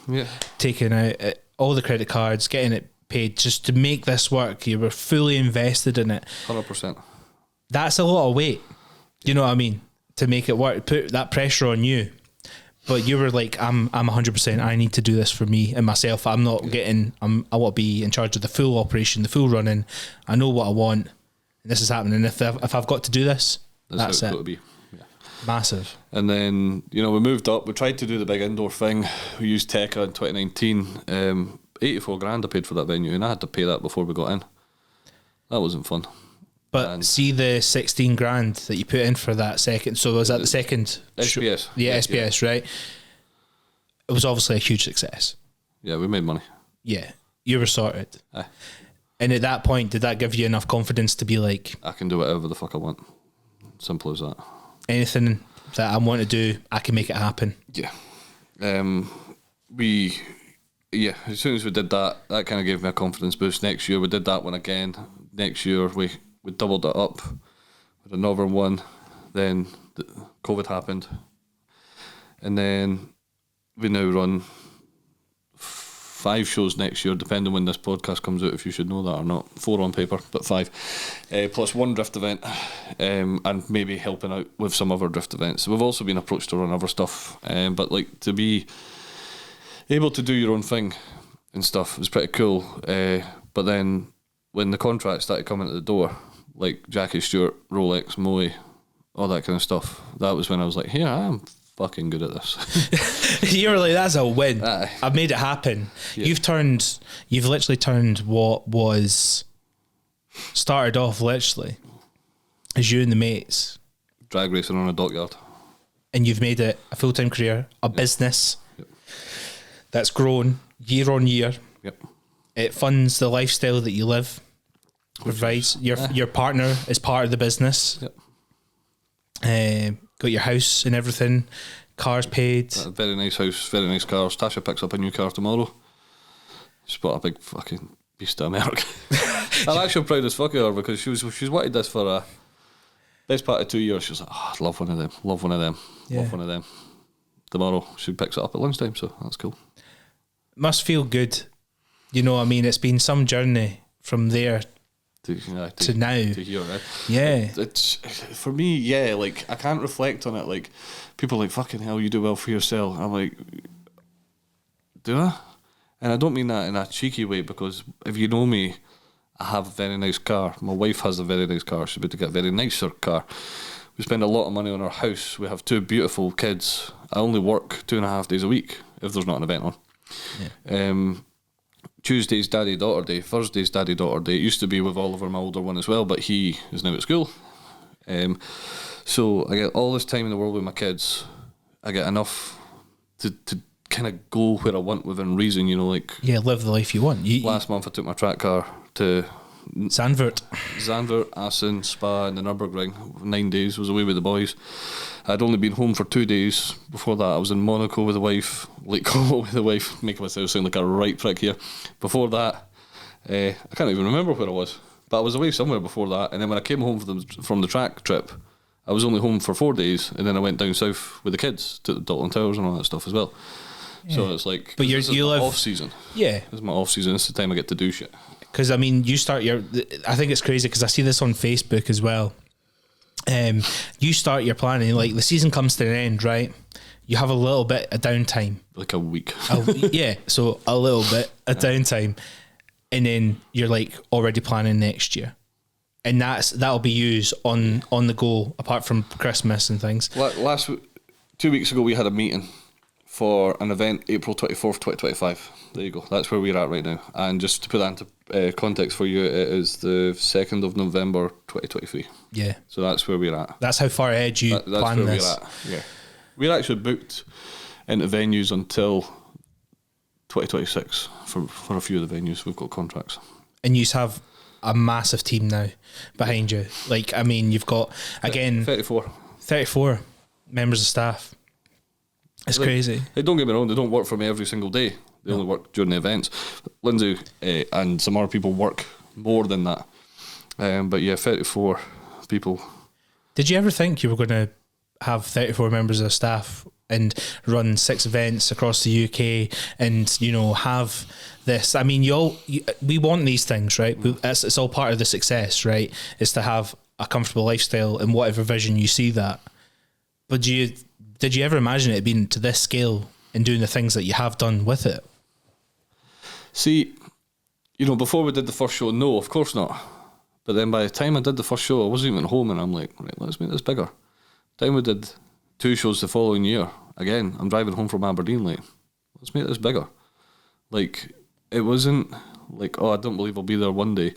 Yeah. Taking out all the credit cards, getting it paid just to make this work. You were fully invested in it. 100%. That's a lot of weight. You know what I mean? To make it work, put that pressure on you. But you were like, I'm 100%. I need to do this for me and myself. I'm not getting. I want to be in charge of the full operation, the full running. I know what I want, and this is happening. If I've got to do this, that's how it's it. got to be. Yeah. Massive. And then we moved up. We tried to do the big indoor thing. We used Tekka in 2019. 84 grand I paid for that venue, and I had to pay that before we got in. That wasn't fun. But see the 16 grand that you put in for that second. So was that the second? SPS. Yeah, SPS, right? It was obviously a huge success. Yeah, we made money. Yeah, you were sorted. Aye. And at that point, did that give you enough confidence to be like, I can do whatever the fuck I want. Simple as that. Anything that I want to do, I can make it happen. Yeah. As soon as we did that, that kind of gave me a confidence boost. Next year, we did that one again. Next year, we doubled it up with another one. Then COVID happened. And then we now run 5 shows next year, depending when this podcast comes out, if you should know that or not. 4 on paper, but 5. Plus 1 drift event, and maybe helping out with some other drift events. We've also been approached to run other stuff, but like to be able to do your own thing and stuff was pretty cool. But then when the contracts started coming to the door, like Jackie Stewart, Rolex, Moe, all that kind of stuff, that was when I was like, yeah, I'm fucking good at this. You were like, that's a win. Aye. I've made it happen. Yeah. You've literally turned what was started off literally as you and the mates Drag racing on a dockyard. and you've made it a full-time career, a business that's grown year on year. Yep. It funds the lifestyle that you live, provides your partner is part of the business. Yep. Got your house and everything, cars paid. A very nice house, very nice cars. Tasha picks up a new car tomorrow. She's bought a big fucking beast of America. I'm actually proud as fuck of her because she's wanted this for a best part of 2 years. She was like, oh, I'd love one of them, love one of them, love one of them. Tomorrow she picks it up at lunchtime, so that's cool. Must feel good. You know what I mean? It's been some journey from there to now. To here, right? Yeah. It's for me, yeah, like I can't reflect on it. Like people are like, fucking hell, you do well for yourself. I'm like, do I? And I don't mean that in a cheeky way, because if you know me, I have a very nice car. My wife has a very nice car. She's about to get a very nicer car. We spend a lot of money on our house. We have 2 beautiful kids. I only work 2.5 days a week if there's not an event on. Yeah. Tuesday's daddy-daughter day, Thursday's daddy-daughter day. It used to be with Oliver, my older one, as well, but he is now at school. So I get all this time in the world with my kids. I get enough to kind of go where I want within reason, you know, like... Yeah, live the life you want. Last month I took my track car to Zandvoort, Assen, Spa, and the Nürburgring. 9 days, was away with the boys. I'd only been home for 2 days. Before that, I was in Monaco with the wife, Lake Como with the wife, making myself sound like a right prick here. Before that, I can't even remember where I was, but I was away somewhere before that. And then when I came home from the track trip, I was only home for 4 days, and then I went down south with the kids to the Dalton Towers and all that stuff as well. Yeah. So it's like, but you live off season. Yeah, this is my off season. This is the time I get to do shit. Because I mean, you start I think it's crazy because I see this on Facebook as well. You start your planning, like the season comes to an end, right? You have a little bit of downtime, like a week. Yeah, so a little bit of downtime, and then you're like already planning next year, and that'll be used on the go apart from Christmas and things. 2 weeks ago we had a meeting for an event, April 24th, 2025. There you go. That's where we're at right now. And just to put that into context for you, it is the 2nd of November 2023. Yeah. So that's where we're at. That's how far ahead you plan this. That's where we're at. Yeah. We're actually booked into venues until 2026 for a few of the venues. We've got contracts. And you have a massive team now behind you. Like, I mean, you've got, again... 34 members of staff. It's crazy. Don't get me wrong, they don't work for me every single day. They only work during the events. Lindsay and some other people work more than that. But yeah, 34 people. Did you ever think you were going to have 34 members of staff and run 6 events across the UK and, you know, have this? I mean, we want these things, right? It's all part of the success, right? Is to have a comfortable lifestyle in whatever vision you see that. But did you ever imagine it being to this scale and doing the things that you have done with it? See, you know, before we did the first show, no, of course not. But then by the time I did the first show, I wasn't even home, and I'm like, right, let's make this bigger. By the time we did 2 shows the following year, again, I'm driving home from Aberdeen, like, let's make this bigger. Like, it wasn't like, oh, I don't believe I'll be there one day.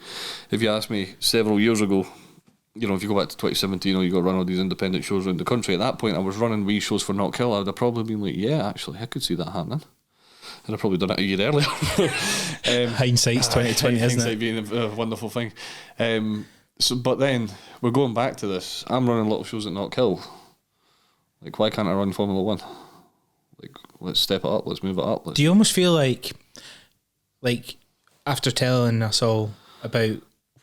If you asked me several years ago, you know, if you go back to 2017, or you got to run all these independent shows around the country, at that point I was running wee shows for Not Kill, I would have probably been like, yeah, actually, I could see that happening. And I'd probably done it a year earlier. Hindsight's 2020, isn't it? Hindsight being a wonderful thing. But then, we're going back to this. I'm running little shows at Not Kill. Like, why can't I run Formula 1? Like, let's step it up, let's move it up. Do you almost feel like after telling us all about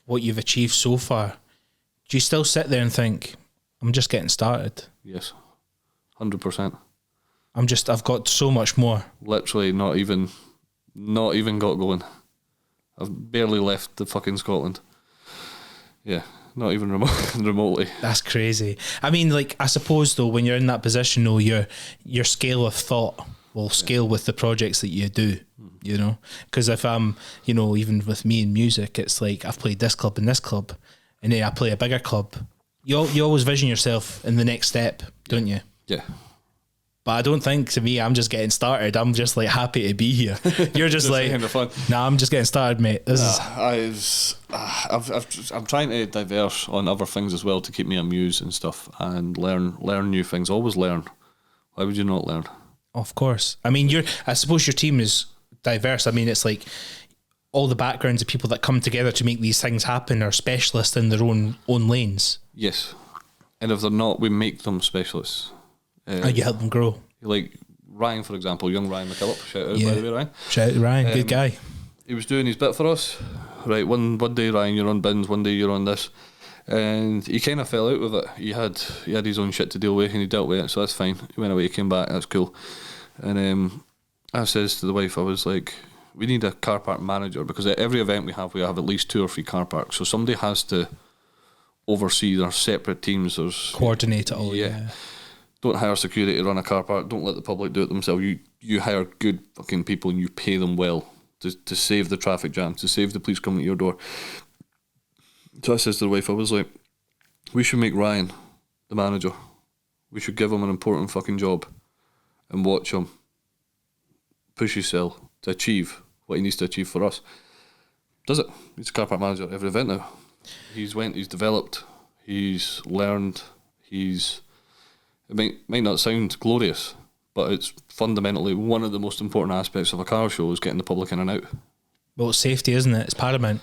what you've achieved so far, do you still sit there and think, I'm just getting started? Yes, 100%. I've got so much more. Literally not even got going. I've barely left the fucking Scotland. Yeah, not even remotely. That's crazy. I mean, like, I suppose though, when you're in that position though, your scale of thought will scale with the projects that you do, you know? Because if I'm, you know, even with me in music, it's like, I've played this club and this club, and then I play a bigger club. You always vision yourself in the next step, don't you? Yeah. But I don't think, to me, I'm just getting started. I'm just like happy to be here. You're just like, nah, I'm just getting started, mate. I'm trying to diverse on other things as well to keep me amused and stuff, and learn new things. Always learn. Why would you not learn? Of course. I mean, I suppose your team is diverse. I mean, it's like all the backgrounds of people that come together to make these things happen are specialists in their own lanes. Yes. And if they're not, we make them specialists. You help them grow. Like Ryan, for example, young Ryan McKillop. Shout out, by the way, Ryan. Shout out to Ryan, good guy. He was doing his bit for us. Right, one day, Ryan, you're on bins, one day you're on this. And he kind of fell out with it. He had his own shit to deal with, and he dealt with it, so that's fine. He went away, he came back, that's cool. And I says to the wife, I was like, we need a car park manager, because at every event we have at least 2 or 3 car parks. So somebody has to oversee their separate teams. There's coordinate it all, yeah. Don't hire security to run a car park. Don't let the public do it themselves. You hire good fucking people and you pay them well to save the traffic jam, to save the police coming to your door. So I says to the wife, I was like, we should make Ryan the manager. We should give him an important fucking job and watch him push himself to achieve what he needs to achieve for us. Does it? He's a car park manager at every event now. He's developed, he's learned, it might not sound glorious, but it's fundamentally one of the most important aspects of a car show is getting the public in and out. Well, it's safety, isn't it? It's paramount.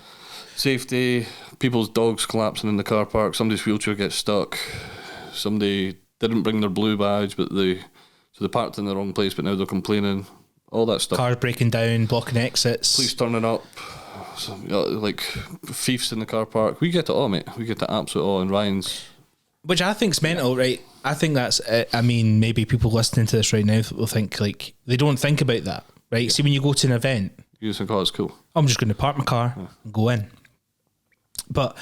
Safety, people's dogs collapsing in the car park, somebody's wheelchair gets stuck, somebody didn't bring their blue badge, but they parked in the wrong place, but now they're complaining, all that stuff. Cars breaking down, blocking exits. Police turning up, like thieves in the car park. We get it all, mate. We get it absolutely all, and Ryan's... Which I think's mental, right? I think that's, I mean, maybe people listening to this right now will think, like, they don't think about that, right? Yeah. See, when you go to an event... You just think, oh, it's cool. I'm just going to park my car and go in. But,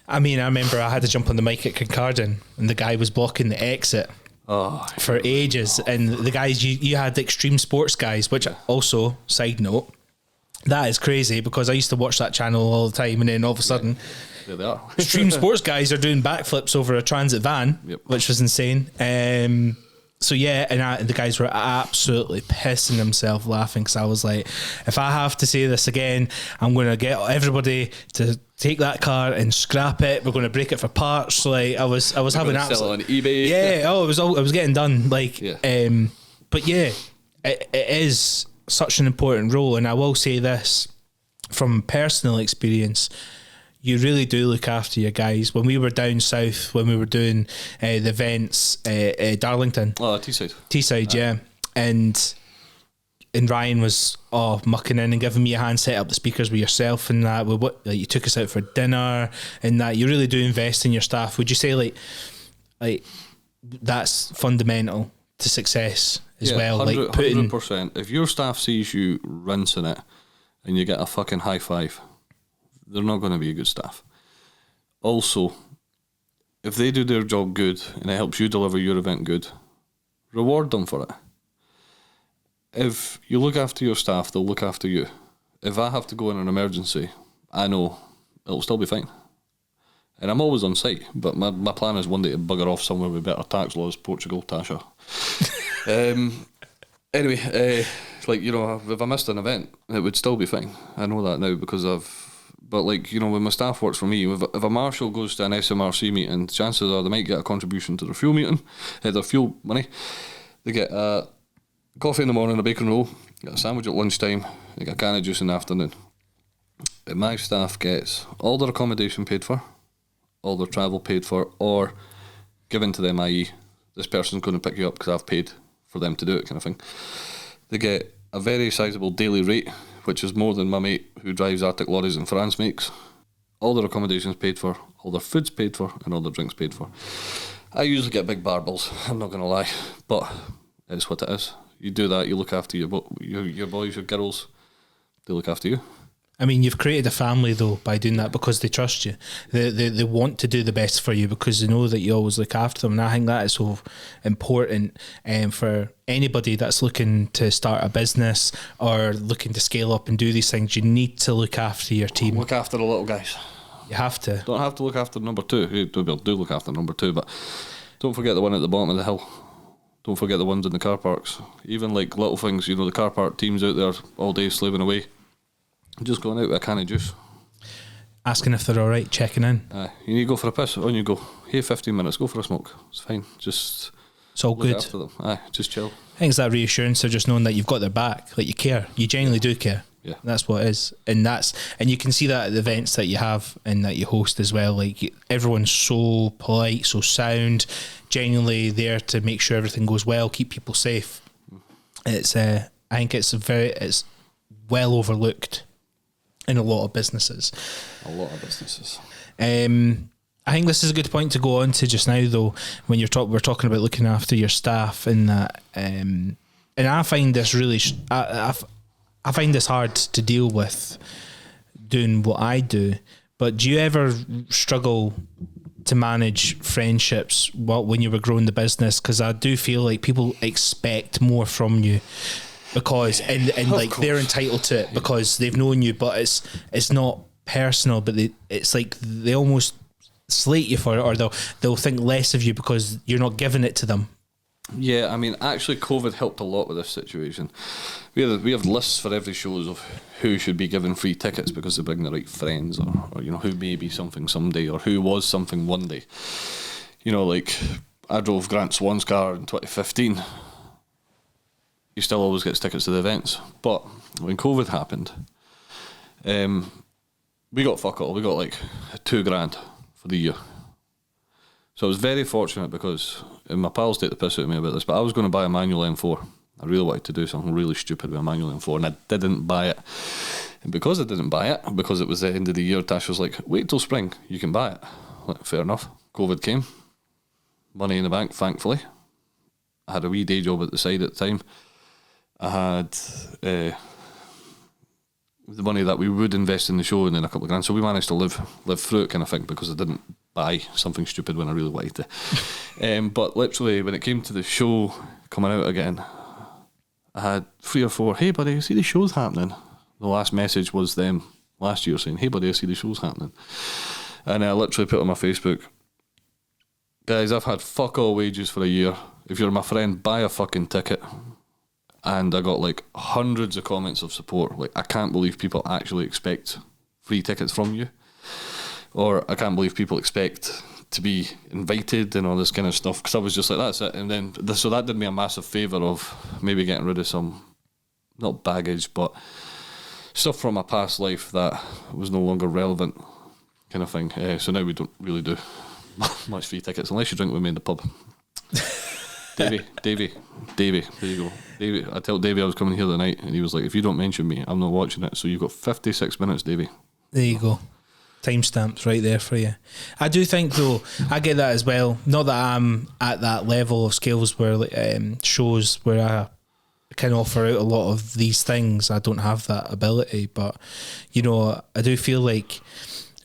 I mean, I remember I had to jump on the mic at Kincardine and the guy was blocking the exit for ages. And the guys, you had the extreme sports guys, which also, side note, that is crazy because I used to watch that channel all the time and then all of a sudden... There they are. Extreme sports guys are doing backflips over a transit van, which was insane. So yeah, and the guys were absolutely pissing themselves laughing because I was like, if I have to say this again, I'm going to get everybody to take that car and scrap it. We're going to break it for parts. Like I was having absolute sell it on eBay. Yeah, it was getting done. Like, but yeah, it is such an important role, and I will say this from personal experience. You really do look after your guys. When we were down south, when we were doing the events, Darlington. Oh, Teesside. Teesside, yeah. And Ryan was mucking in and giving me a hand, set up the speakers with yourself and that. Like, you took us out for dinner and that. You really do invest in your staff. Would you say like that's fundamental to success as well? 100%. If your staff sees you rinsing it and you get a fucking high five, they're not going to be a good staff. Also, if they do their job good and it helps you deliver your event good, reward them for it. If you look after your staff, they'll look after you. If I have to go in an emergency, I know it'll still be fine. And I'm always on site, but my plan is one day to bugger off somewhere with better tax laws, Portugal, Tasha. Anyway, like, you know, if I missed an event, it would still be fine. I know that now because but like, you know, when my staff works for me, if a marshal goes to an SMRC meeting, chances are they might get a contribution to their fuel meeting, their fuel money. They get coffee in the morning, a bacon roll, get a sandwich at lunchtime, they get a can of juice in the afternoon. And my staff gets all their accommodation paid for, all their travel paid for, or given to them, i.e. this person's going to pick you up because I've paid for them to do it, kind of thing. They get a very sizable daily rate, which is more than my mate who drives Arctic lorries in France makes. All their accommodations paid for, all their food's paid for, and all their drinks paid for. I usually get big bar bills, I'm not going to lie, but it's what it is. You do that, you look after your boys, your girls, they look after you. I mean, you've created a family though by doing that because they trust you. They want to do the best for you because they know that you always look after them. And I think that is so important for anybody that's looking to start a business or looking to scale up and do these things. You need to look after your team. Look after the little guys. You have to. Don't have to look after number two. You do look after number two, but don't forget the one at the bottom of the hill. Don't forget the ones in the car parks. Even like little things, you know, the car park teams out there all day slaving away. Just going out with a can of juice. Asking if they're alright, checking in. You need to go for a piss, on you go. Hey, 15 minutes, go for a smoke. It's fine. It's all good. After them. Just chill. I think it's that reassurance of just knowing that you've got their back, like you care. You genuinely do care. Yeah. That's what it is. And you can see that at the events that you have and that you host as well. Like everyone's so polite, so sound, genuinely there to make sure everything goes well, keep people safe. It's I think it's well overlooked in a lot of businesses. I think this is a good point to go on to just now, though, when we're talking about looking after your staff and that. And I find this really, I find this hard to deal with doing what I do. But do you ever struggle to manage friendships when you were growing the business? Because I do feel like people expect more from you. Because and like they're entitled to it because they've known you, but it's not personal. But it's like they almost slate you for it, or they'll think less of you because you're not giving it to them. Yeah, I mean, actually, COVID helped a lot with this situation. We have lists for every shows of who should be given free tickets because they bring the right friends, or you know, who may be something someday, or who was something one day. You know, like I drove Grant Swan's car in 2015. He still always gets tickets to the events. But when COVID happened, we got fuck all. We got like $2,000 for the year. So I was very fortunate because, and my pals take the piss out of me about this, but I was going to buy a manual M4. I really wanted to do something really stupid with a manual M4, and I didn't buy it. And because I didn't buy it, because it was the end of the year, Tash was like, wait till spring, you can buy it. Like, fair enough. COVID came. Money in the bank, thankfully. I had a wee day job at the side at the time. I had the money that we would invest in the show and then a couple of grand. So we managed to live through it kind of thing because I didn't buy something stupid when I really wanted to. But literally, when it came to the show coming out again, I had 3 or 4, hey buddy, I see the show's happening. The last message was them last year saying, hey buddy, I see the show's happening. And I literally put on my Facebook, guys, I've had fuck all wages for a year. If you're my friend, buy a fucking ticket. And I got like hundreds of comments of support. Like, I can't believe people actually expect free tickets from you. Or I can't believe people expect to be invited and all this kind of stuff. Because I was just like, that's it. And then, so that did me a massive favour of maybe getting rid of some, not baggage, but stuff from my past life that was no longer relevant kind of thing. So now we don't really do much free tickets unless you drink with me in the pub. Davey, there you go. Davey, I told Davey I was coming here tonight, and he was like, if you don't mention me, I'm not watching it. So you've got 56 minutes, Davey. There you go. Timestamps right there for you. I do think, though, I get that as well. Not that I'm at that level of skills where shows where I can offer out a lot of these things. I don't have that ability, but, you know, I do feel like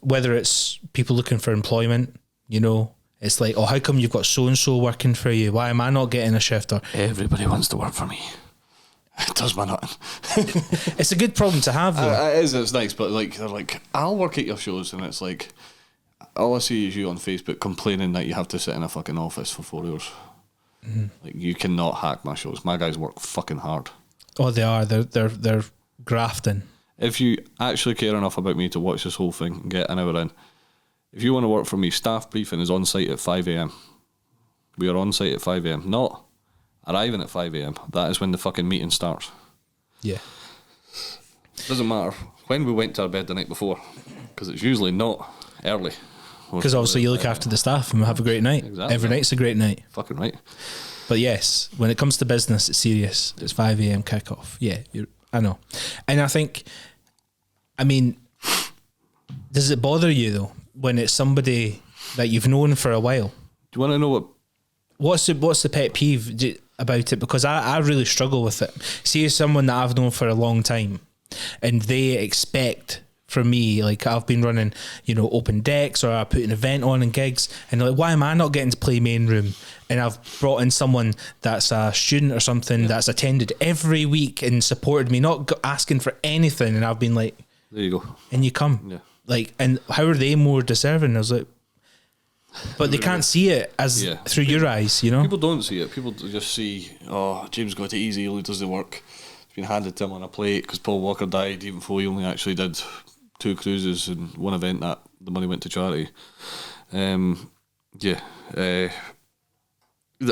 whether it's people looking for employment, you know, it's like, oh, how come you've got so-and-so working for you? Why am I not getting a shift? Or everybody wants to work for me. It does my nothing. It's a good problem to have, though. It is, it's nice, but like, they're like, I'll work at your shows, and it's like, all I see is you on Facebook complaining that you have to sit in a fucking office for 4 hours. Mm-hmm. Like, you cannot hack my shows. My guys work fucking hard. Oh, they are. They're grafting. If you actually care enough about me to watch this whole thing and get an hour in, if you want to work for me, staff briefing is on site at 5 a.m. We are on site at 5 a.m. Not arriving at 5 a.m. That is when the fucking meeting starts. Yeah. Doesn't matter when we went to our bed the night before, because it's usually not early. Because obviously you look after the staff and we have a great night. Exactly. Every night's a great night. Fucking right. But yes, when it comes to business, it's serious. It's 5 a.m. kick-off. Yeah, I know. And I think, I mean, does it bother you, though, when it's somebody that you've known for a while? Do you want to know what's the pet peeve about it? Because I really struggle with it. See, as someone that I've known for a long time, and they expect from me, like, I've been running, you know, open decks, or I put an event on and gigs, and they're like, why am I not getting to play main room? And I've brought in someone that's a student or something that's attended every week and supported me, not asking for anything, and I've been like, there you go, and you come. Yeah. Like, and how are they more deserving? I was like, but they can't see it as through your eyes, you know? People don't see it. People just see, oh, James got it easy, he only does the work. It's been handed to him on a plate because Paul Walker died, even though he only actually did 2 cruises and 1 event that the money went to charity. I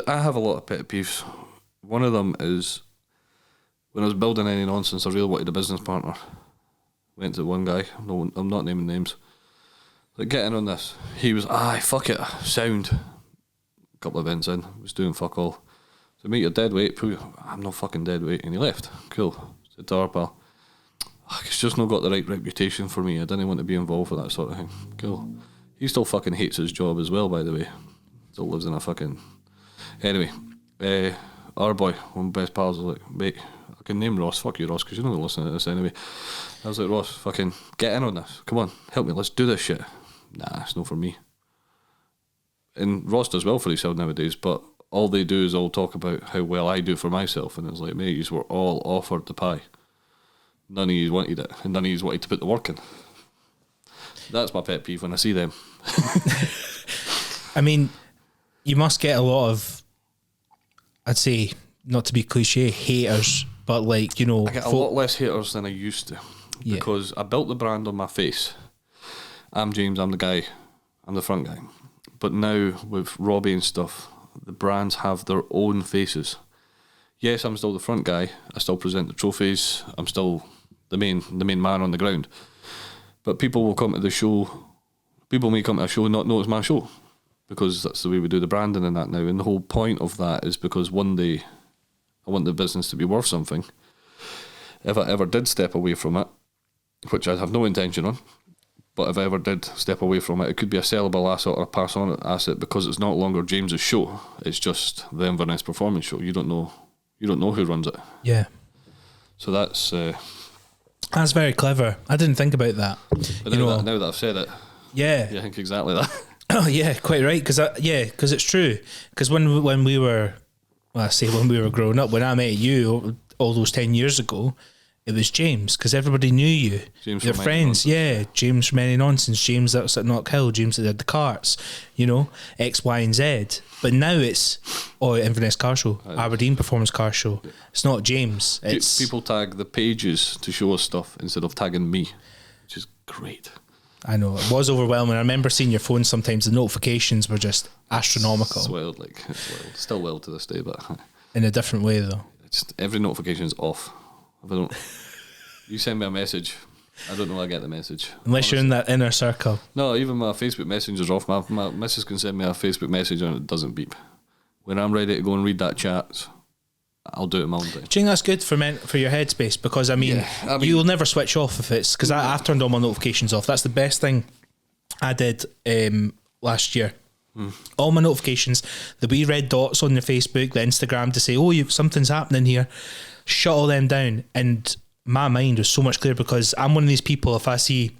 have a lot of pet peeves. One of them is when I was building Any Nonsense, I really wanted a business partner. Went to one guy, no, I'm not naming names, like, get in on this. He was, fuck it, sound. A couple of events in, was doing fuck all. So, mate, you're dead weight. I'm not fucking dead weight. And he left. Cool. Said to our pal, it's just not got the right reputation for me. I didn't want to be involved with that sort of thing. Cool. He still fucking hates his job as well, by the way. Still lives in a fucking... Anyway, our boy, one of my best pals, was like, mate, I can name Ross. Fuck you, Ross, because you're not going to listen to this anyway. I was like, Ross, fucking get in on this. Come on, help me. Let's do this shit. Nah, it's not for me. And Ross does well for himself nowadays, but all they do is all talk about how well I do for myself. And it's like, mate, you were all offered the pie. None of you wanted it, and none of you wanted to put the work in. That's my pet peeve when I see them. I mean, you must get a lot of, I'd say, not to be cliche, haters, but, like, you know... I get a lot less haters than I used to. Yeah. Because I built the brand on my face. I'm James, I'm the guy, I'm the front guy. But now, with Robbie and stuff, the brands have their own faces. Yes, I'm still the front guy, I still present the trophies, I'm still the main man on the ground. But people will come to the show. People may come to a show and not know it's my show, because that's the way we do the branding and that now. And the whole point of that is because one day I want the business to be worth something. If I ever did step away from it, which I have no intention on, but if I ever did step away from it, it could be a sellable asset or a pass on asset, because it's not longer James's show. It's just the Inverness Performance Show. You don't know who runs it. Yeah. So that's very clever. I didn't think about that. But now that I've said it, yeah, I think exactly that. Oh yeah, quite right. Because it's true. Because when we were growing up, when I met you all those 10 years ago, it was James, because everybody knew you. James your from friends, yeah. James from Any Nonsense, James that was at Knockhill, James that did the carts, X, Y, and Z. But now it's Inverness Car Show, Aberdeen Performance Car Show. Yeah. It's not James. It's people tag the pages to show us stuff instead of tagging me, which is great. I know, it was overwhelming. I remember seeing your phone sometimes. The notifications were just astronomical. It's wild, still wild to this day, but in a different way though. It's every notification is off. If I don't, you send me a message, I don't know I get the message. Unless you're in that inner circle. No, even my Facebook Messenger's off. My missus can send me a Facebook message and it doesn't beep. When I'm ready to go and read that chat, I'll do it my own time. Do you think that's good for your headspace? Because I mean, you'll never switch off if it's, because I've turned all my notifications off. That's the best thing I did last year. All my notifications, the wee red dots on the Facebook, the Instagram to say, something's happening here, shut all them down. And my mind was so much clearer, because I'm one of these people, if I see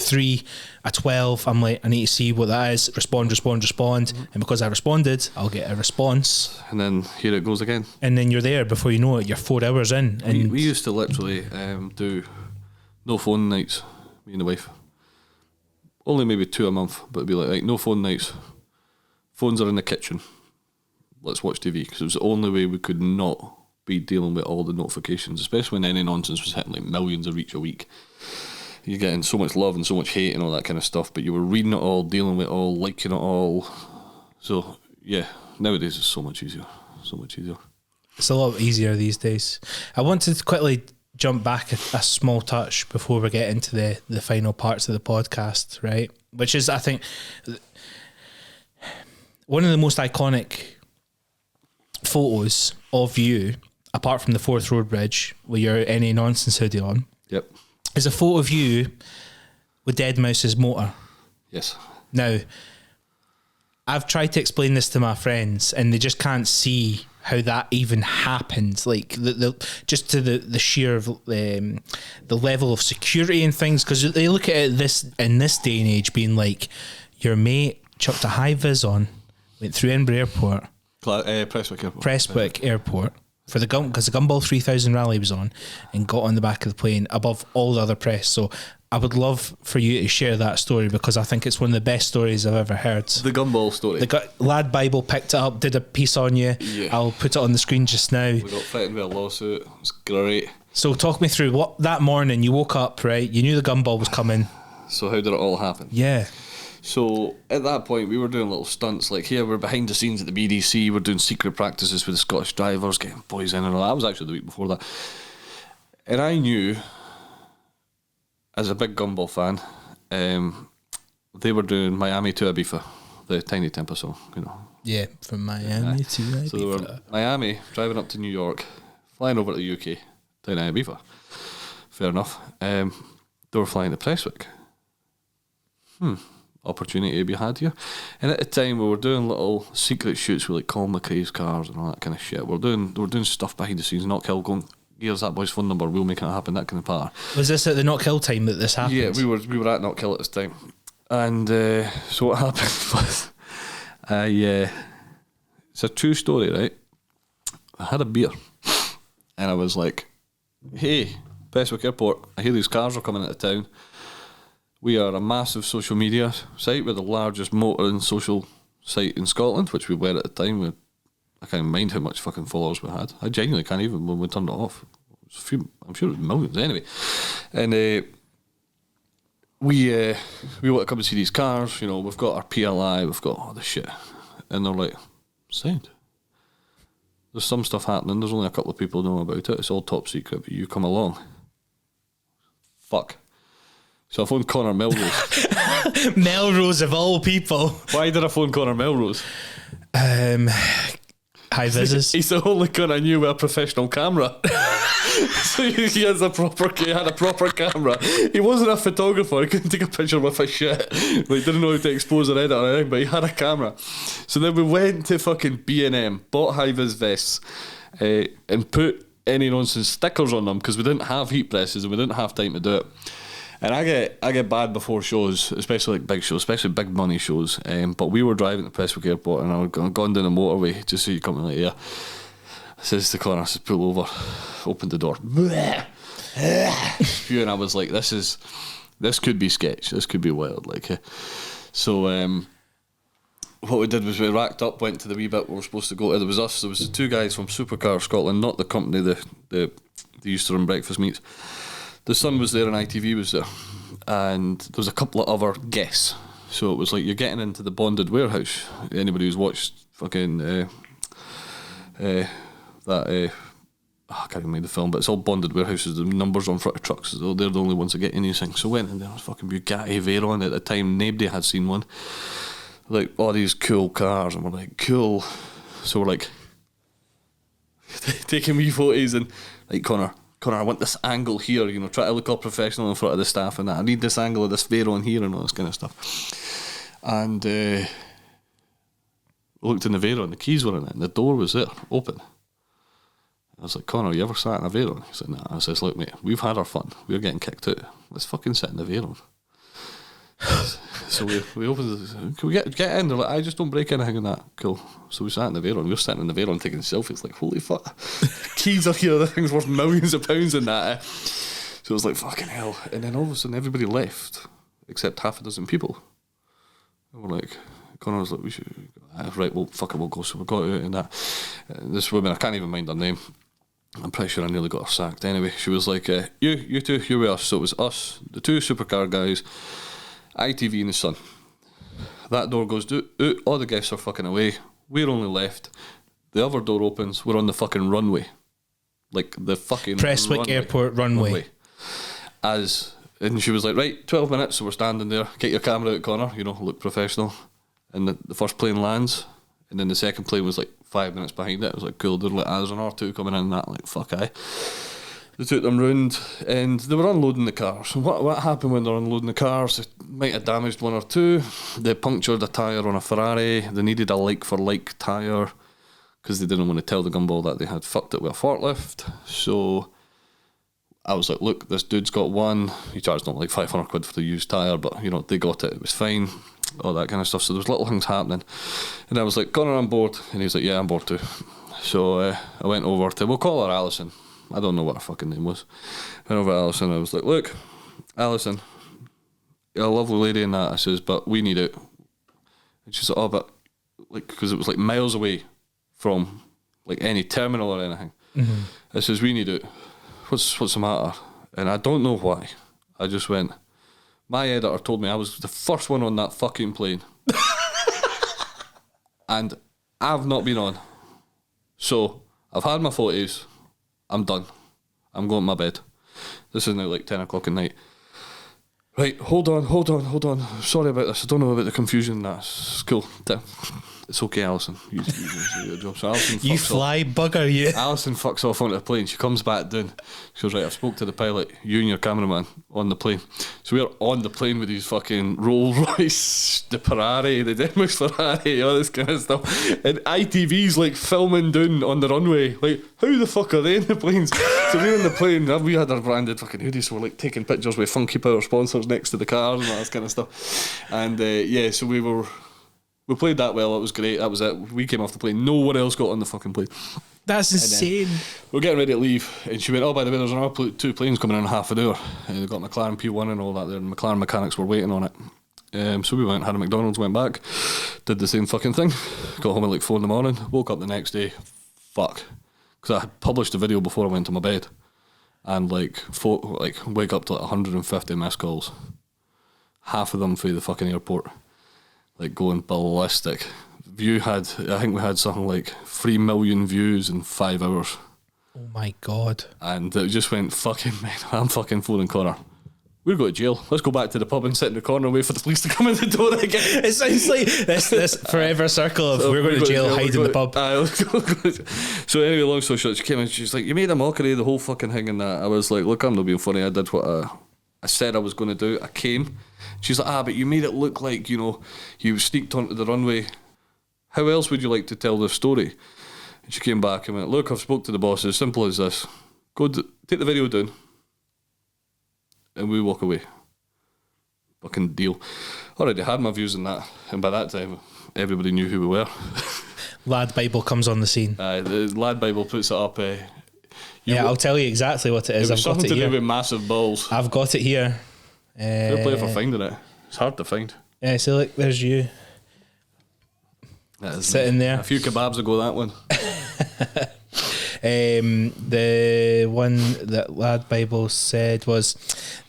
3, a 12, I'm like, I need to see what that is, respond. And because I responded, I'll get a response. And then here it goes again. And then you're there before you know it, you're 4 hours in. And we used to literally do no phone nights, me and the wife. Only maybe 2 a month, but it'd be like, no phone nights. Phones are in the kitchen. Let's watch TV, because it was the only way we could not be dealing with all the notifications, especially when Any Nonsense was hitting like millions of reach a week. You're getting so much love and so much hate and all that kind of stuff, but you were reading it all, dealing with it all, liking it all. So yeah, nowadays it's so much easier. It's a lot easier these days. I wanted to quickly jump back a small touch before we get into the final parts of the podcast, right? Which is, I think, one of the most iconic photos of you, apart from the Forth Road Bridge with your Any Nonsense hoodie on. Yep. Is a photo of you with Dead Mouse's motor. Yes. Now, I've tried to explain this to my friends, and they just can't see how that even happened. Like just to the sheer of the level of security and things, because they look at it in this day and age being like, your mate chucked a high vis on, went through Edinburgh Airport, Prestwick Airport. For because the Gumball 3000 rally was on, and got on the back of the plane above all the other press. So I would love for you to share that story, because I think it's one of the best stories I've ever heard. The Gumball story. The Lad Bible picked it up, did a piece on you. Yeah. I'll put it on the screen just now. We got threatened with a lawsuit. It's great. So talk me through what that morning you woke up, right? You knew the Gumball was coming. So how did it all happen? Yeah. So at that point, we were doing little stunts. Like here, we're behind the scenes at the BDC. We're doing secret practices with the Scottish drivers, getting boys in and all that. I was actually the week before that. And I knew, as a big Gumball fan, they were doing Miami to Ibiza, the Tiny Temper song, Yeah, from Miami to Ibiza. So they were Miami, driving up to New York, flying over to the UK, down to Ibiza. Fair enough. They were flying to Prestwick. Opportunity to be had here. And at the time we were doing little secret shoots with like Colin McRae's cars and all that kind of shit. We're doing stuff behind the scenes, Knockhill going, here's that boy's phone number, we'll make it happen, that kind of part. Was this at the Knockhill time that this happened? Yeah, we were at Knockhill at this time. And so what happened was it's a true story, right? I had a beer and I was like, hey, Prestwick Airport, I hear these cars are coming into town. We are a massive social media site. We're the largest motor and social site in Scotland, which we were at the time. I can't mind how much fucking followers we had. I genuinely can't even when we turned it off. It was a few, I'm sure it was millions anyway. And we want to come and see these cars. We've got our PLI, we've got all this shit. And they're like, sound. There's some stuff happening. There's only a couple of people know about it. It's all top secret, but you come along. Fuck. So I phoned Connor Melrose. Melrose of all people. Why did I phone Connor Melrose? High vises. He's the only cunt I knew with a professional camera. So he had a proper camera. He wasn't a photographer. He couldn't take a picture with a shit. Like, didn't know how to expose or edit or anything, but he had a camera. So then we went to fucking B&M, bought high-vis vests, and put any nonsense stickers on them because we didn't have heat presses and we didn't have time to do it. And I get bad before shows, especially like big shows, especially big money shows. But we were driving to Prestwick Airport and I had gone down the motorway just so you come in like, yeah. I says to Connor, I says, pull over, opened the door. And I was like, this could be sketch, this could be wild. Like, so what we did was we racked up, went to the wee bit we were supposed to go to. There was us, there was the two guys from Supercar Scotland, not the company they used to run breakfast meets. The Sun was there and ITV was there, and there was a couple of other guests. So it was like you're getting into the bonded warehouse. Anybody who's watched fucking I can't remember the film, but it's all bonded warehouses. The numbers on front of trucks, so they're the only ones that get in these things. So went in there, was fucking Bugatti Veyron at the time. Nobody had seen one. Like all these cool cars, and we're like cool. So we're like taking wee photos and like Connor, I want this angle here, you know, try to look all professional in front of the staff and that. I need this angle of this Veyron here and all this kind of stuff. And we looked in the Veyron, the keys were in it, and the door was there, open. I was like, Connor, you ever sat in a Veyron? He said, nah. I says, look, mate, we've had our fun. We're getting kicked out. Let's fucking sit in the Veyron. So we opened the, can we get in? They're like, I just don't break anything in that. Cool. So we sat in the Veyron. We're sitting in the Veyron taking selfies. Like, holy fuck. Keys are here. The thing's worth millions of pounds in that. So it was like, fucking hell. And then all of a sudden everybody left except half a dozen people. And we're like, Connor was like, we should, right, well, fuck it, we'll go. So we got out and that. This woman, I can't even mind her name. I'm pretty sure I nearly got her sacked. Anyway, she was like, you two, you're with us. So it was us, the two supercar guys, ITV and the Sun. That door goes out, all the guests are fucking away. We're only left. The other door opens, we're on the fucking runway. Like the fucking Prestwick Airport runway. And she was like, right, 12 minutes, so we're standing there. Get your camera out, Connor, you know, look professional. And the first plane lands, and then the second plane was like 5 minutes behind it. It was like, cool, they're like, there's an R2 coming in and that, like, fuck aye. They took them round and they were unloading the cars. And what happened when they're unloading the cars? They might have damaged one or two. They punctured a tyre on a Ferrari. They needed a like-for-like tyre because they didn't want to tell the gumball that they had fucked it with a forklift. So I was like, look, this dude's got one. He charged them like 500 quid for the used tyre, but, you know, they got it. It was fine. All that kind of stuff. So there was little things happening. And I was like, Connor, I'm bored. And he was like, yeah, I'm bored too. So I went over to, we'll call her Alison. I don't know what her fucking name was. Went over to Alison. I was like, look, Alison, you're a lovely lady and that. I says, but we need it. And she's like, oh, but like, because it was like miles away from like any terminal or anything. Mm-hmm. I says, we need it. What's the matter? And I don't know why. I just went, my editor told me I was the first one on that fucking plane. And I've not been on. So I've had my photos. I'm done. I'm going to my bed. This is now like 10 o'clock at night. Right, hold on. Sorry about this. I don't know about the confusion. That's cool. It's okay, Alison. You do your job. So Alison you fly off. Bugger, you. Alison fucks off onto the plane. She comes back down. She goes, right, I've spoke to the pilot, you and your cameraman on the plane. So we're on the plane with these fucking Rolls Royce, the Ferrari, the Denmark Ferrari, all this kind of stuff. And ITV's like filming down on the runway. Like, how the fuck are they in the planes? So we're in the plane. We had our branded fucking hoodies, so we're like taking pictures with Funky Power sponsors next to the cars and all this kind of stuff. And yeah, so we played that well, it was great, that was it. We came off the plane, no one else got on the fucking plane. That's insane. We're getting ready to leave, and she went, oh, by the way, there's another two planes coming in half an hour. And they got McLaren P1 and all that there, and McLaren mechanics were waiting on it. So we went, had a McDonald's, went back, did the same fucking thing, got home at like 4 a.m, woke up the next day, because I had published a video before I went to my bed, and wake up to like 150 missed calls, half of them through the fucking airport. Like going ballistic. I think we had something like 3 million views in 5 hours. Oh my god. And it just went, fucking man, I'm fucking phoning Connor. we're going to jail. Let's go back to the pub and sit in the corner and wait for the police to come in the door again. It sounds like this forever circle of we're going to jail, hide in the pub. So anyway, long story short, she came in, she's like, you made a mockery of the whole fucking thing and that. I was like, look, I'm not being funny. I did what I said I was going to do. I came. She's like, but you made it look like, you sneaked onto the runway. How else would you like to tell this story? And she came back and went, look, I've spoke to the boss. As simple as this. Take the video down. And we walk away. Fucking deal. Already had my views on that, and by that time, everybody knew who we were. Lad Bible comes on the scene. The Lad Bible puts it up. I'll tell you exactly what it is. I've got it here. Something to do with massive balls. I've got it here. Fair play for finding it. It's hard to find. Yeah, so look, there's you. Sitting there. A few kebabs ago, that one. The one that Lad Bible said was,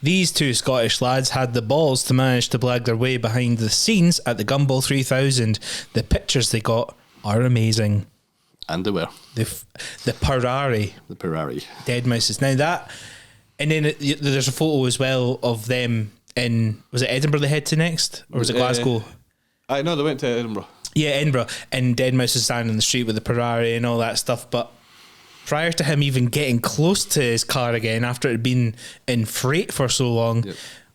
these two Scottish lads had the balls to manage to blag their way behind the scenes at the Gumball 3000. The pictures they got are amazing. And they were. The Ferrari. The Ferrari. Dead Mouses. Now that, and then there's a photo as well of them in, was it Edinburgh they head to next? Or was it Glasgow? No, they went to Edinburgh. Yeah, Edinburgh. And Dead Mouse is standing in the street with the Ferrari and all that stuff. But prior to him even getting close to his car again, after it had been in freight for so long,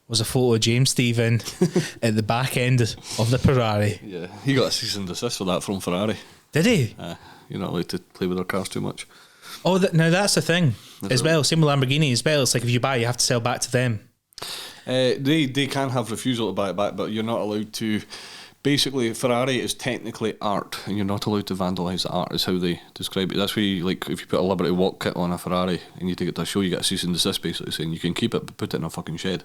was a photo of James Stephen at the back end of the Ferrari. Yeah, he got a cease and desist for that from Ferrari. Did he? You're not allowed to play with their cars too much. Oh, now that's the thing as well. Same with Lamborghini as well. It's like if you buy, you have to sell back to them. They can have refusal to buy it back, but you're not allowed to. Basically, Ferrari is technically art, and you're not allowed to vandalise the art, is how they describe it. That's why, like, if you put a Liberty Walk kit on a Ferrari and you take it to a show, you get a cease and desist, basically saying you can keep it, but put it in a fucking shed.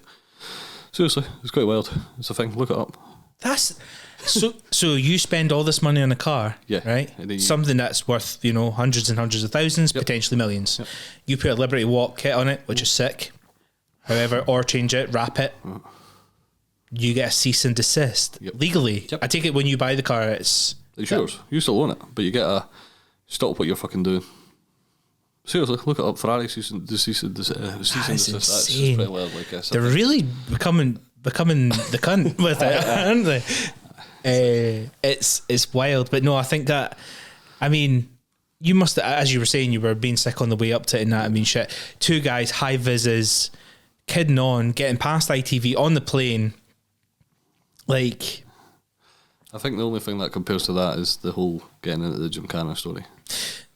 Seriously, it's quite wild. It's a thing. Look it up. That's so you spend all this money on a car, right? Something that's worth, hundreds and hundreds of thousands, potentially millions. Yep. You put a Liberty Walk kit on it, which is sick. However, or change it, wrap it. You get a cease and desist legally. Yep. I take it when you buy the car, it's yours. You still own it, but you get a stop what you're fucking doing. Seriously, look it up. Ferrari cease and desist. That's just pretty wild. They're really becoming the cunt with it, aren't they? It's wild, but no, I think that. I mean, you must, as you were saying, you were being sick on the way up to it and that. I mean, shit. Two guys, high vises, kidding on, getting past ITV on the plane. Like, I think the only thing that compares to that is the whole getting into the Gymkhana story,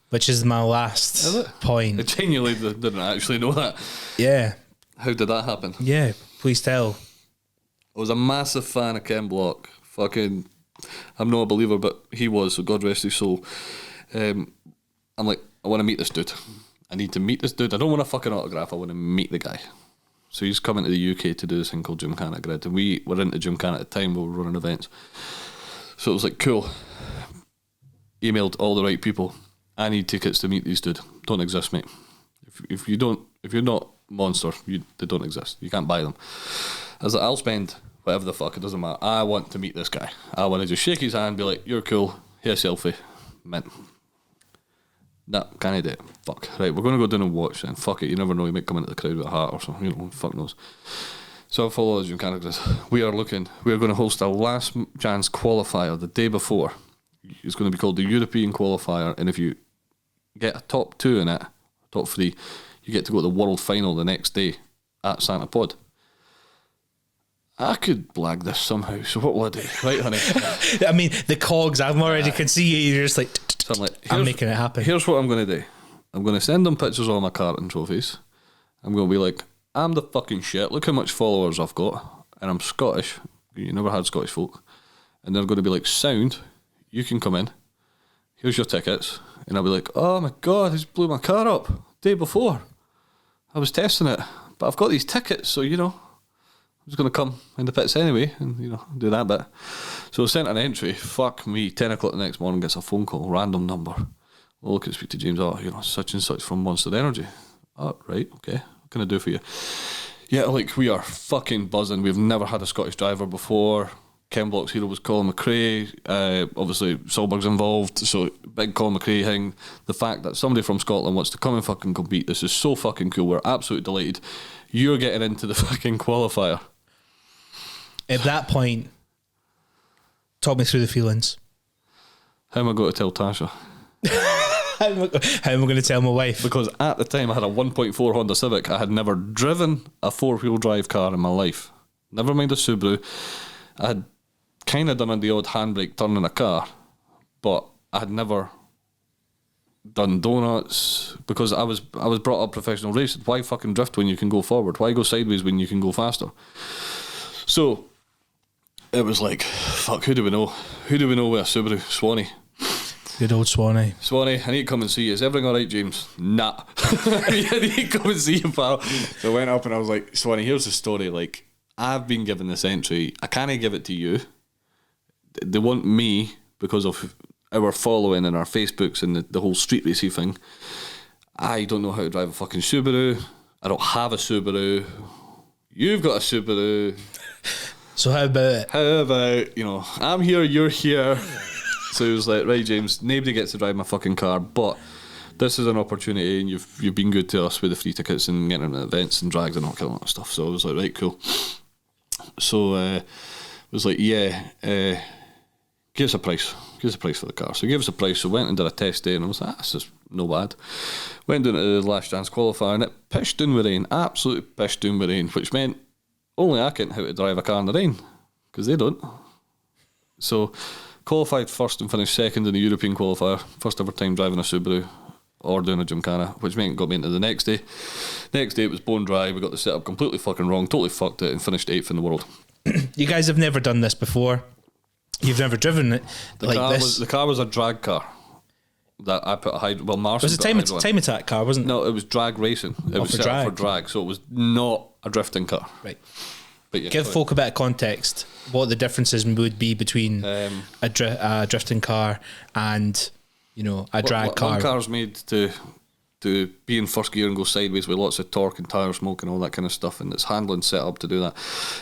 which is my last point. I genuinely didn't actually know that. Yeah. How did that happen? Yeah, please tell. I was a massive fan of Ken Block. Fucking, I'm not a believer, but he was, so God rest his soul. I'm like, I want to meet this dude. I need to meet this dude. I don't want a fucking autograph. I want to meet the guy. So he's coming to the UK to do this thing called Gymkhana Grid, and we were into Gymkhana at the time. We were running events, so it was like, cool. Emailed all the right people. I need tickets to meet these dude. Don't exist, mate. If you're not Monster, they don't exist. You can't buy them. I was like, I'll spend whatever the fuck. It doesn't matter. I want to meet this guy. I want to just shake his hand, be like, you're cool. Here, selfie. Mint. Nah, can't I do it? Fuck. Right, we're going to go down and watch then. Fuck it, you never know, you might come into the crowd with a hat or something, fuck knows. So I follow the Gymkhana Grid. We are going to host a last chance qualifier the day before. It's going to be called the European Qualifier, and if you get a top 2 in it, top 3, you get to go to the world final the next day at Santa Pod. I could blag this somehow, so what will I do? Right, honey? I mean, the cogs, I'm already can see you, you're just like, so I'm making it happen. Here's what I'm going to do. I'm going to send them pictures of all my Carton trophies. I'm going to be like, I'm the fucking shit. Look how much followers I've got. And I'm Scottish. You never had Scottish folk. And they're going to be like, sound, you can come in. Here's your tickets. And I'll be like, oh my God, he's blew my car up day before. I was testing it. But I've got these tickets, so, I was going to come in the pits anyway and, do that bit. So I sent an entry. Fuck me. 10 o'clock the next morning, gets a phone call, random number. Well, look, I speak to James. Such and such from Monster Energy. Oh, right, okay. What can I do for you? Yeah, like, we are fucking buzzing. We've never had a Scottish driver before. Ken Block's hero was Colin McRae. Obviously, Solberg's involved, so big Colin McRae thing. The fact that somebody from Scotland wants to come and fucking compete, this is so fucking cool. We're absolutely delighted. You're getting into the fucking qualifier. At that point, talk me through the feelings. How am I going to tell Tasha? How am I going to tell my wife? Because at the time I had a 1.4 Honda Civic. I had never driven a 4-wheel drive car in my life. Never mind a Subaru. I had kind of done the odd handbrake turn in a car, but I had never done donuts because I was brought up professional racing. Why fucking drift when you can go forward? Why go sideways when you can go faster? So it was like, fuck, who do we know? Who do we know with a Subaru? Swanee. Good old Swanee. Swanee, I need to come and see you. Is everything alright, James? Nah. I need to come and see you, pal. So I went up and I was like, Swanee, here's the story. Like, I've been given this entry. I can't give it to you. They want me because of our following and our Facebooks and the whole street racy thing. I don't know how to drive a fucking Subaru. I don't have a Subaru. You've got a Subaru. So how about it? How about, I'm here, you're here. So he was like, right, James, nobody gets to drive my fucking car, but this is an opportunity and you've been good to us with the free tickets and getting at events and drags and all that stuff. So I was like, right, cool. So it was like, yeah, give us a price. Give us a price for the car. So he gave us a price. So went and did a test day and I was like, this is no bad. Went down to the last chance qualifier and it pitched down with rain. Absolutely pitched down with rain, which meant only I can't how to drive a car in the rain because they don't. So qualified first and finished second in the European qualifier. First ever time driving a Subaru or doing a Gymkhana, which meant got me into the next day. Next day it was bone dry. We got the setup completely fucking wrong, totally fucked it, and finished 8th in the world. You guys have never done this before. You've never driven it The car was a drag car that I put a hydro. Well, Marshall was it time attack car, wasn't it? No, it was drag racing. It was set up for drag, so it was not a drifting car. Right. But yeah, give folk a bit of context what the differences would be between a drifting car and a drag car. One car's made to be in first gear and go sideways with lots of torque and tyre smoke and all that kind of stuff, and it's handling set up to do that.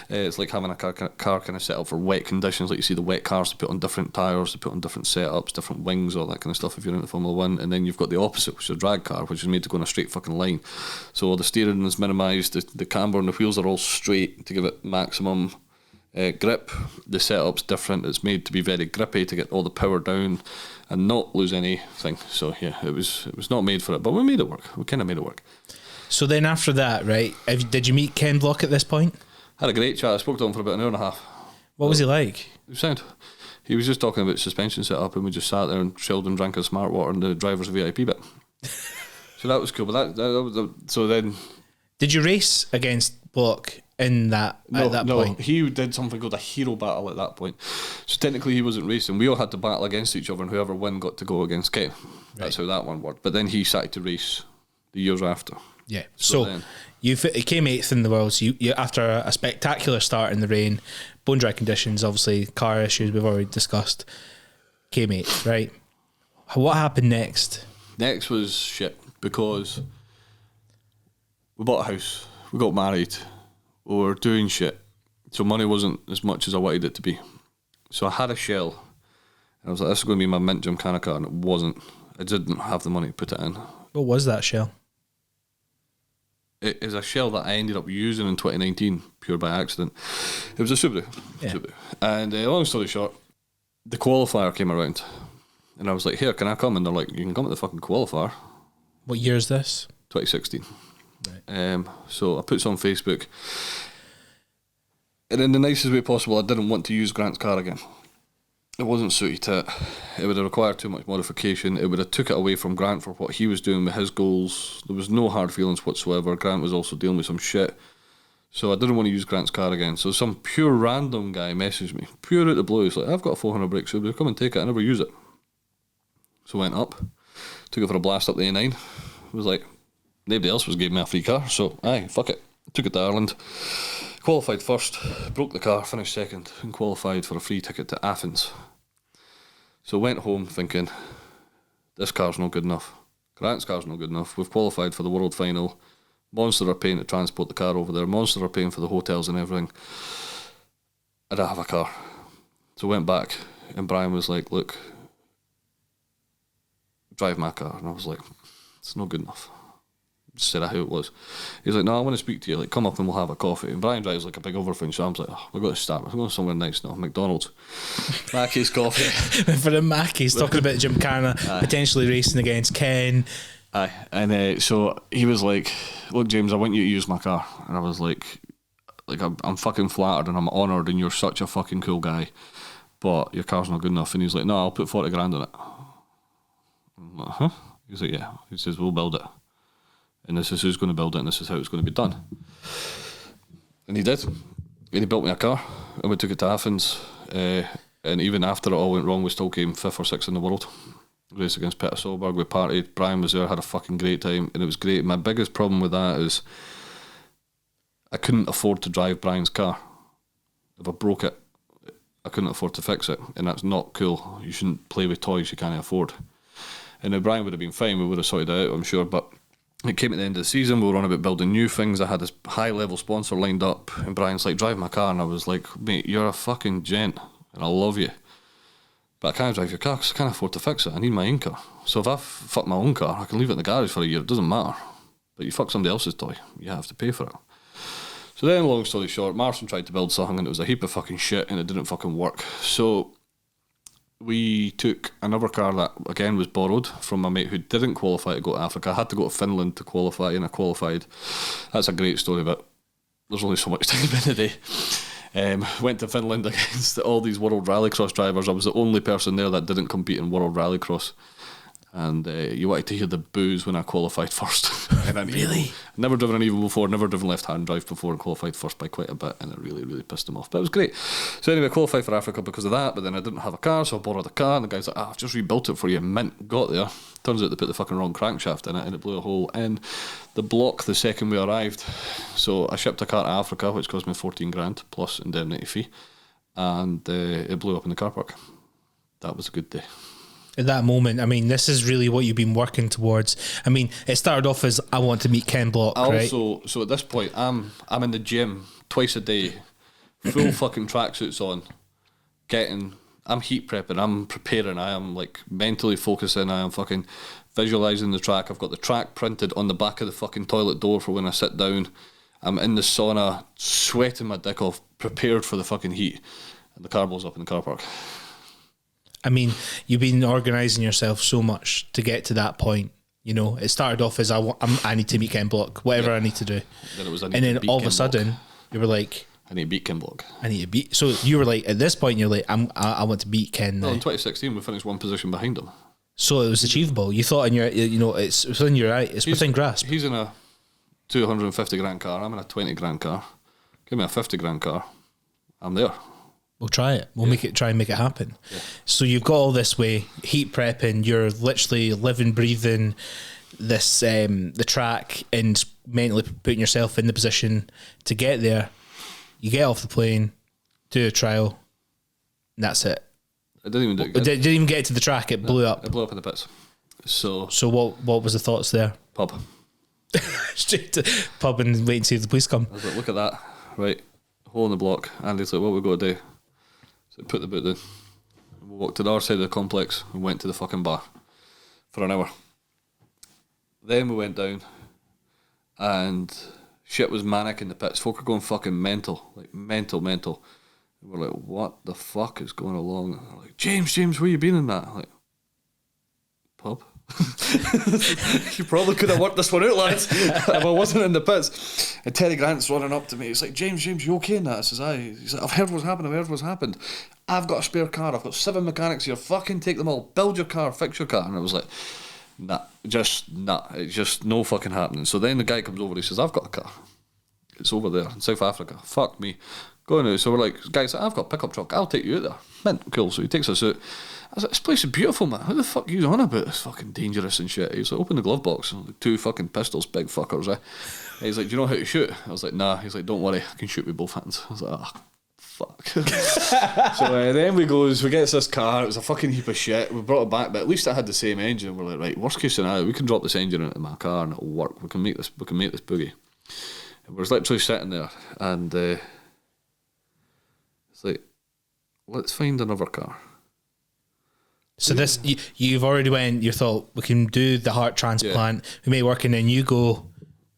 It's like having a car kind of set up for wet conditions, like you see the wet cars, they put on different tyres, they put on different setups, different wings, all that kind of stuff if you're into Formula 1. And then you've got the opposite, which is a drag car, which is made to go in a straight fucking line. So the steering is minimised, the camber and the wheels are all straight to give it maximum grip. The setup's different, it's made to be very grippy to get all the power down and not lose anything. So yeah, it was not made for it, but we made it work. We kind of made it work. So then after that, right, did you meet Ken Block at this point? Had a great chat. I spoke to him for about an hour and a half. What was he like? He was sound. He was just talking about suspension setup, and we just sat there and chilled and drank a smart water and the driver's VIP bit. So that was cool. But that was so then. Did you race against Block at that point? No, he did something called a hero battle at that point. So technically he wasn't racing. We all had to battle against each other, and whoever won got to go against Ken. That's how that one worked. But then he started to race the years after. Yeah. So you came 8th in the world. So you after a spectacular start in the rain, bone dry conditions, obviously car issues we've already discussed, came 8th, right? What happened next? Next was shit because we bought a house, we got married, we were doing shit, so money wasn't as much as I wanted it to be. So I had a shell, and I was like, this is going to be my mint Gymkhana car, and it wasn't. I didn't have the money to put it in. What was that shell? It is a shell that I ended up using in 2019, pure by accident. It was a Subaru. Yeah. Subaru. And long story short, the qualifier came around, and I was like, here, can I come? And they're like, you can come at the fucking qualifier. What year is this? 2016. Right. So I put this on Facebook, and in the nicest way possible, I didn't want to use Grant's car again. It wasn't suited to it. It would have required too much modification. It would have took it away from Grant for what he was doing with his goals. There was no hard feelings whatsoever. Grant was also dealing with some shit, so I didn't want to use Grant's car again. So some pure random guy messaged me, pure out of the blue. He's like, I've got a 400 brake Subaru, come and take it. I never use it. So I went up, took it for a blast up the A9. It was like, nobody else was giving me a free car, so aye, fuck it. Took it to Ireland, qualified first, broke the car, finished second, and qualified for a free ticket to Athens. So went home thinking, this car's not good enough. Grant's car's not good enough. We've qualified for the world final. Monster are paying to transport the car over there. Monster are paying for the hotels and everything. I don't have a car. So I went back, and Brian was like, look, drive my car. And I was like, it's not good enough. Just said how it was. He's like, no, I want to speak to you. Like, come up and we'll have a coffee. And Brian drives like a big overthink, so I'm like, oh, we've got to start. We're going somewhere nice now. McDonald's. Mackey's coffee. For the Mackey's, talking about Gymkhana, potentially racing against Ken. Aye. And so he was like, look, James, I want you to use my car. And I was like I'm fucking flattered and I'm honoured and you're such a fucking cool guy, but your car's not good enough. And he's like, no, I'll put 40 grand on it. I'm like, huh? He's like, yeah. He says, we'll build it. And this is who's going to build it and this is how it's going to be done. And he did. And he built me a car and we took it to Athens. And even after it all went wrong, we still came 5th or 6th in the world. Raced against Peter Solberg, we partied. Brian was there, had a fucking great time, and it was great. My biggest problem with that is I couldn't afford to drive Brian's car. If I broke it, I couldn't afford to fix it, and that's not cool. You shouldn't play with toys you can't afford. And now Brian would have been fine, we would have sorted it out, I'm sure, but it came at the end of the season, we were on about building new things. I had this high-level sponsor lined up, and Brian's like, drive my car, and I was like, mate, you're a fucking gent, and I love you. But I can't drive your car because I can't afford to fix it. I need my own car. So if I fuck my own car, I can leave it in the garage for a year. It doesn't matter. But you fuck somebody else's toy, you have to pay for it. So then, long story short, Marson tried to build something and it was a heap of fucking shit and it didn't fucking work. So we took another car that, again, was borrowed from my mate who didn't qualify to go to Africa. I had to go to Finland to qualify and I qualified. That's a great story, but there's only so much time in the day. Went to Finland against all these World Rallycross drivers. I was the only person there that didn't compete in World Rallycross. And you wanted to hear the boos when I qualified first. And Really? Never driven an Evo before, never driven left-hand drive before, and qualified first by quite a bit, and it really, really pissed them off. But it was great. So anyway, I qualified for Africa because of that, but then I didn't have a car, so I borrowed a car, and the guy's like, I've just rebuilt it for you, mint. Got there. Turns out they put the fucking wrong crankshaft in it, and it blew a hole in the block the second we arrived. So I shipped a car to Africa, which cost me 14 grand, plus indemnity fee, and it blew up in the car park. That was a good day. At that moment, I mean, this is really what you've been working towards. I mean, it started off as I want to meet Ken Block, right? So at this point, I'm in the gym twice a day, full fucking tracksuits on, I'm heat prepping, I'm preparing, I am like mentally focusing, I am fucking visualising the track. I've got the track printed on the back of the fucking toilet door for when I sit down. I'm in the sauna, sweating my dick off, prepared for the fucking heat, and the car blows up in the car park. I mean, you've been organising yourself so much to get to that point. You know, it started off as I need to meet Ken Block, whatever I need to do. Then it was and then all of a sudden, you were like, I need to beat Ken Block. I need to beat. So you were like, at this point, you're like, I want to beat Ken. Well, in 2016, we finished one position behind him. So it was achievable. You thought in your, you know, it's within your eye, it's within grasp. He's in a 250 grand car. I'm in a 20 grand car. Give me a 50 grand car. I'm there. We'll try it. We'll try and make it happen. Yeah. So you've got all this way, heat prepping, you're literally living, breathing this, the track, and mentally putting yourself in the position to get there. You get off the plane, do a trial, and that's it. I didn't even do it. It didn't even get to the track, it blew up. It blew up in the pits. So what was the thoughts there? Pub. Straight to pub and wait and see if the police come. I was like, look at that. Right. Hole in the block. Andy's like, what we got to do? So put the boot down. We walked to the other side of the complex and went to the fucking bar for an hour. Then we went down and shit was manic in the pits. Folk are going fucking mental. Like mental. And we're like, what the fuck is going along? And they're like, James, where you been in that? I'm like, pub? You probably could have worked this one out, lads, if I wasn't in the pits. And Terry Grant's running up to me. He's like, James, you okay in that? I says, aye. He's like, I've heard what's happened. I've got a spare car. I've got 7 mechanics here. Fucking take them all. Build your car. Fix your car. And I was like, nah. It's just no fucking happening. So then the guy comes over. He says, I've got a car. It's over there in South Africa. Fuck me. Go now. So we're like, guys, I've got a pickup truck. I'll take you out there. Mint, cool. So he takes us out. I was like, this place is beautiful, man. Who the fuck are you on about? It's fucking dangerous and shit. He's like, open the glove box. And like, 2 fucking pistols, big fuckers, eh? He's like, do you know how to shoot? I was like, nah. He's like, don't worry, I can shoot with both hands. I was like, fuck. So then we gets this car. It was a fucking heap of shit. We brought it back, but at least it had the same engine. We're like, right, worst case scenario, we can drop this engine into my car and it'll work. We can make this boogie. And we're literally sitting there, and it's like, let's find another car. So this, you've already went, you thought, we can do the heart transplant, we may work, and then you go,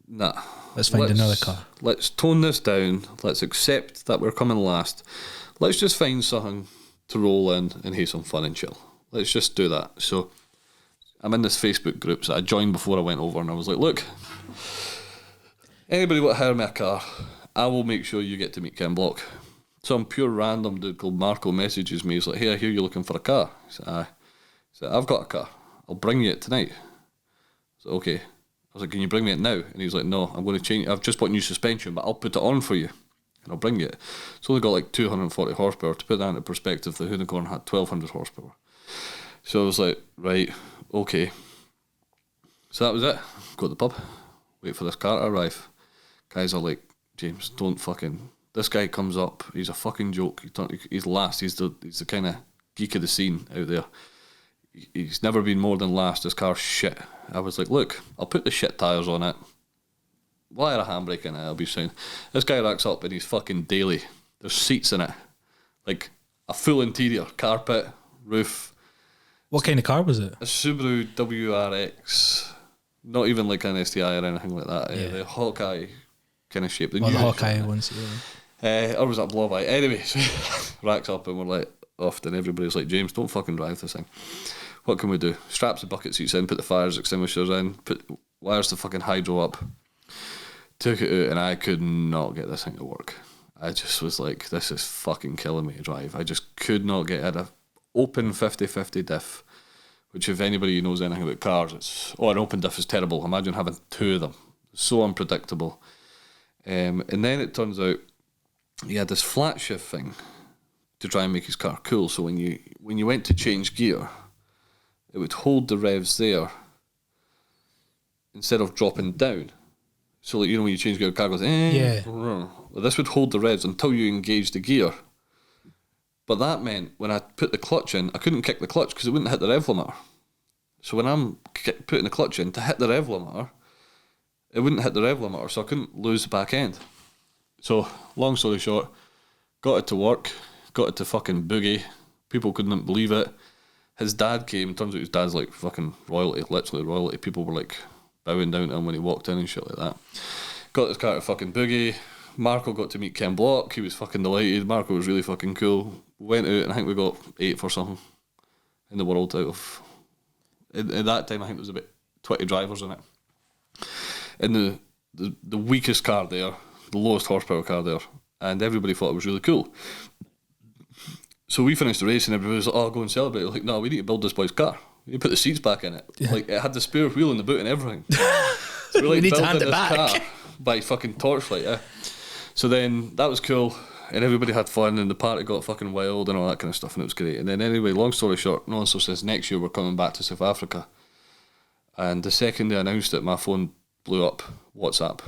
nah, let's find another car. Let's tone this down. Let's accept that we're coming last. Let's just find something to roll in and have some fun and chill. Let's just do that. So I'm in this Facebook group that I joined before I went over, and I was like, look, anybody want to hire me a car, I will make sure you get to meet Ken Block. Some pure random dude called Marco messages me. He's like, hey, I hear you're looking for a car. I said, aye. He said, I've got a car. I'll bring you it tonight. I said, okay. I was like, can you bring me it now? And he's like, no, I'm going to change. I've just bought new suspension, but I'll put it on for you. And I'll bring you it. It's only got like 240 horsepower. To put that into perspective, the Unicorn had 1,200 horsepower. So I was like, right, okay. So that was it. Go to the pub. Wait for this car to arrive. Guys are like, James, don't fucking... This guy comes up, he's a fucking joke. He's last, he's the kind of geek of the scene out there. He's never been more than last. This car's shit. I was like, look, I'll put the shit tyres on it. Wire a handbrake in it, I'll be sound. This guy racks up in his fucking daily. There's seats in it. Like a full interior, carpet, roof. What kind of car was it? A Subaru WRX. Not even like an STI or anything like that. Yeah. The Hawkeye kind of shape. The Hawkeye ones, yeah. Or was that Blob Eye? Anyway, so racks up and we're like, off, and everybody's like, James, don't fucking drive this thing. What can we do? Straps the bucket seats in, put the fire extinguishers in, put wires the fucking hydro up. Took it out and I could not get this thing to work. I just was like, this is fucking killing me to drive. I just could not get it. An open 50-50 diff, which if anybody knows anything about cars, an open diff is terrible. Imagine having two of them. So unpredictable. And then it turns out he had this flat shift thing to try and make his car cool. So when you went to change gear, it would hold the revs there instead of dropping down. So like, when you change gear, the car goes, yeah. Well, this would hold the revs until you engage the gear. But that meant when I put the clutch in, I couldn't kick the clutch because it wouldn't hit the rev limiter. So when I'm putting the clutch in to hit the rev limiter, it wouldn't hit the rev limiter, so I couldn't lose the back end. So, long story short, got it to work, got it to fucking boogie. People couldn't believe it. His dad came, turns out his dad's like fucking royalty, literally royalty. People were like bowing down to him when he walked in and shit like that. Got this car to fucking boogie. Marco got to meet Ken Block, he was fucking delighted. Marco was really fucking cool. Went out and I think we got 8th or something in the world out of... At that time I think there was about 20 drivers in it. In the weakest car there, the lowest horsepower car there, and everybody thought it was really cool. So we finished the race and everybody was like, oh, go and celebrate. Like, no, we need to build this boy's car. We need to put the seats back in it. Yeah. Like, it had the spare wheel in the boot and everything. So we need to hand it back. Car by fucking torchlight, yeah. So then that was cool, and everybody had fun, and the party got fucking wild and all that kind of stuff, and it was great. And then anyway, long story short, no one so says next year we're coming back to South Africa. And the second they announced it, my phone blew up. WhatsApp.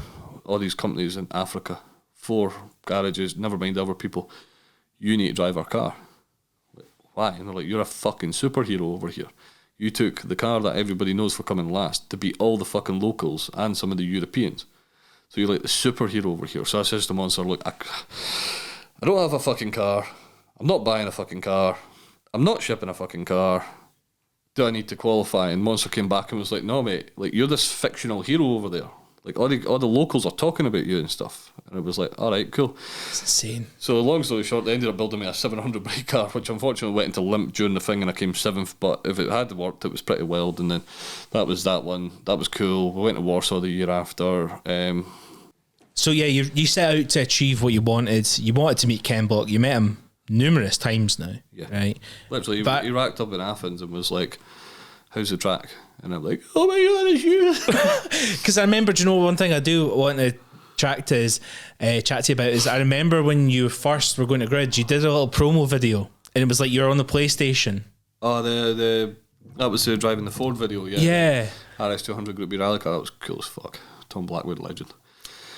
All these companies in Africa, 4 garages, never mind other people, you need to drive our car. Like, why? And they're like, you're a fucking superhero over here. You took the car that everybody knows for coming last to beat all the fucking locals and some of the Europeans. So you're like the superhero over here. So I says to Monster, look, I don't have a fucking car. I'm not buying a fucking car. I'm not shipping a fucking car. Do I need to qualify? And Monster came back and was like, no, mate, like, you're this fictional hero over there. Like, all the locals are talking about you and stuff. And it was like, all right, cool. It's insane. So long story short, they ended up building me a 700 brake car, which unfortunately went into limp during the thing and I came 7th. But if it had worked, it was pretty wild. And then that was that one. That was cool. We went to Warsaw the year after. So yeah, you set out to achieve what you wanted. You wanted to meet Ken Block. You met him numerous times now, right? Literally, he racked up in Athens and was like, how's the track? And I'm like, oh my god, it's you. Because I remember, do you know, one thing I do want to chat to you about is I remember when you first were going to Grid, you did a little promo video and it was like you're on the PlayStation. Oh, that was driving the Ford video, yeah. Yeah. RS200 Group B rally car, that was cool as fuck. Tom Blackwood, legend.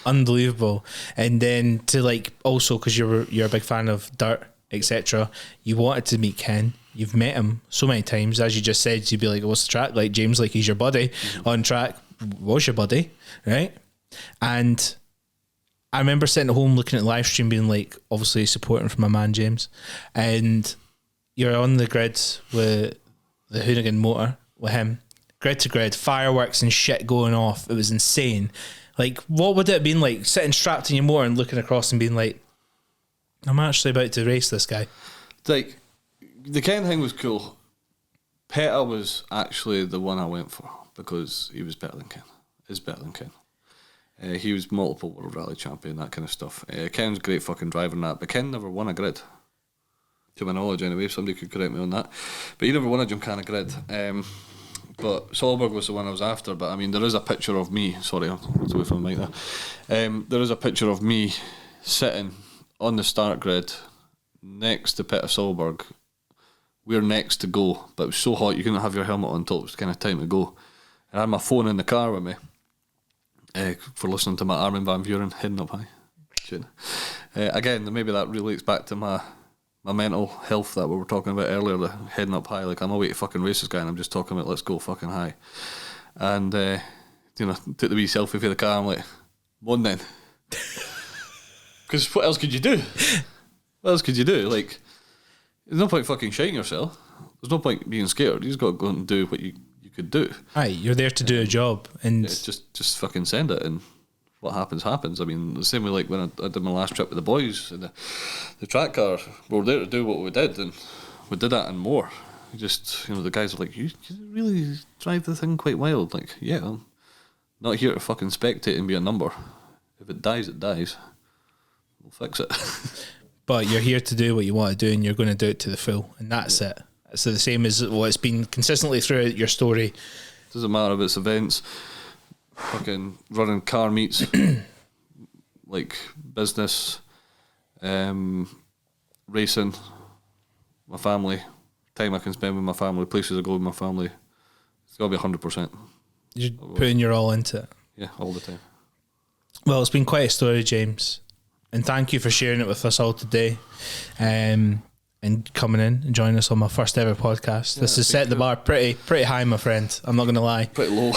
Unbelievable. And then to like, also because you're a big fan of dirt, etc., you wanted to meet Ken. You've met him so many times, as you just said. You'd be like, what's the track like? James, like, he's your buddy. On track was your buddy, right? And I remember sitting at home looking at the live stream, being like, obviously supporting from my man James, and you're on the grid with the Hoonigan motor with him, grid to grid, fireworks and shit going off. It was insane. Like, what would it have been like sitting strapped in your motor and looking across and being like, I'm actually about to race this guy? Like, the Ken thing was cool. Peta was actually the one I went for because he was better than Ken. Is better than Ken. He was multiple World Rally champion, that kind of stuff. Ken's a great fucking driver and that, but Ken never won a grid. To my knowledge, anyway. Somebody could correct me on that. But he never won a Gymkhana Grid. But Solberg was the one I was after. But I mean, there is a picture of me. Sorry, I was away from the mic there. There is a picture of me sitting on the start grid next to Peter Solberg. We're next to go, but it was so hot you couldn't have your helmet on until it was kind of time to go. And I had my phone in the car with me for listening to my Armin van Buuren, Heading Up High. Again, maybe that relates back to my mental health that we were talking about earlier, the heading up high. Like, I'm away to fucking race this guy and I'm just talking about let's go fucking high. And, took the wee selfie for the car. I'm like, one then. Because what else could you do? What else could you do? Like, there's no point fucking shitting yourself. There's no point being scared. You just got to go and do what you could do. Aye, you're there to do a job. And just fucking send it, and what happens, happens. I mean, the same way like when I did my last trip with the boys in the track car, we were there to do what we did, and we did that and more. Just, the guys are like, you really drive the thing quite wild. Like, yeah, I'm not here to fucking spectate and be a number. If it dies, it dies. We'll fix it. But you're here to do what you want to do, and you're going to do it to the full, and that's it. So the same as what it's been consistently throughout your story. Doesn't matter if it's events, fucking running car meets, like business, racing, my family, time I can spend with my family, places I go with my family. It's got to be 100%. You're putting your all into it. Yeah, all the time. Well, it's been quite a story, James, and thank you for sharing it with us all today, and coming in and joining us on my first ever podcast. This has set the bar pretty high, my friend. I'm not going to lie. Pretty low.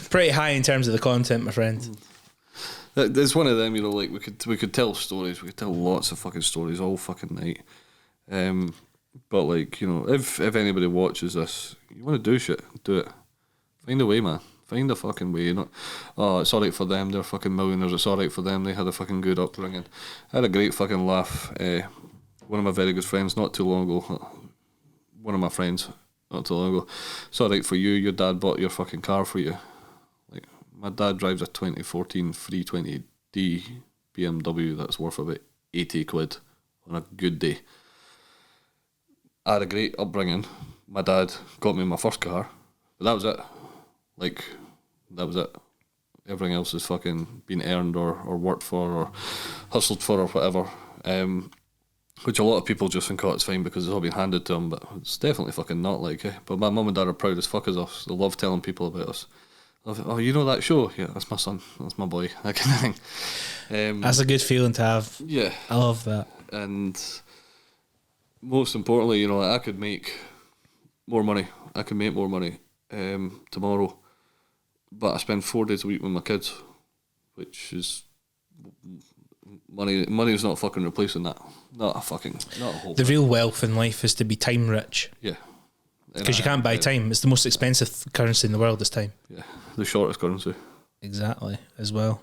Pretty high in terms of the content, my friend. It's one of them, like we could tell stories. We could tell lots of fucking stories all fucking night. But like, if anybody watches this, you want to do shit, do it. Find a way, man. Find a fucking way. It's alright for them, they're fucking millionaires, it's alright for them, they had a fucking good upbringing. I had a great fucking laugh. One of my very good friends not too long ago, one of my friends not too long ago, it's alright for you, your dad bought your fucking car for you. Like, my dad drives a 2014 320D BMW that's worth about 80 quid on a good day. I had a great upbringing. My dad got me my first car, but that was it. Like, that was it. Everything else is fucking been earned or worked for or hustled for or whatever. Which a lot of people just think, it's fine because it's all been handed to them, but it's definitely fucking not like it. But my mum and dad are proud as fuck as us. They love telling people about us. Oh, you know that show? Yeah, that's my son. That's my boy. That kind of thing. That's a good feeling to have. Yeah. I love that. And most importantly, I could make more money. I could make more money tomorrow. But I spend 4 days a week with my kids, which is money. Money is not fucking replacing that. Not a whole. The real wealth in life is to be time rich. Yeah. Because you can't buy time. It's the most expensive currency in the world, is time. Yeah. The shortest currency. Exactly, as well.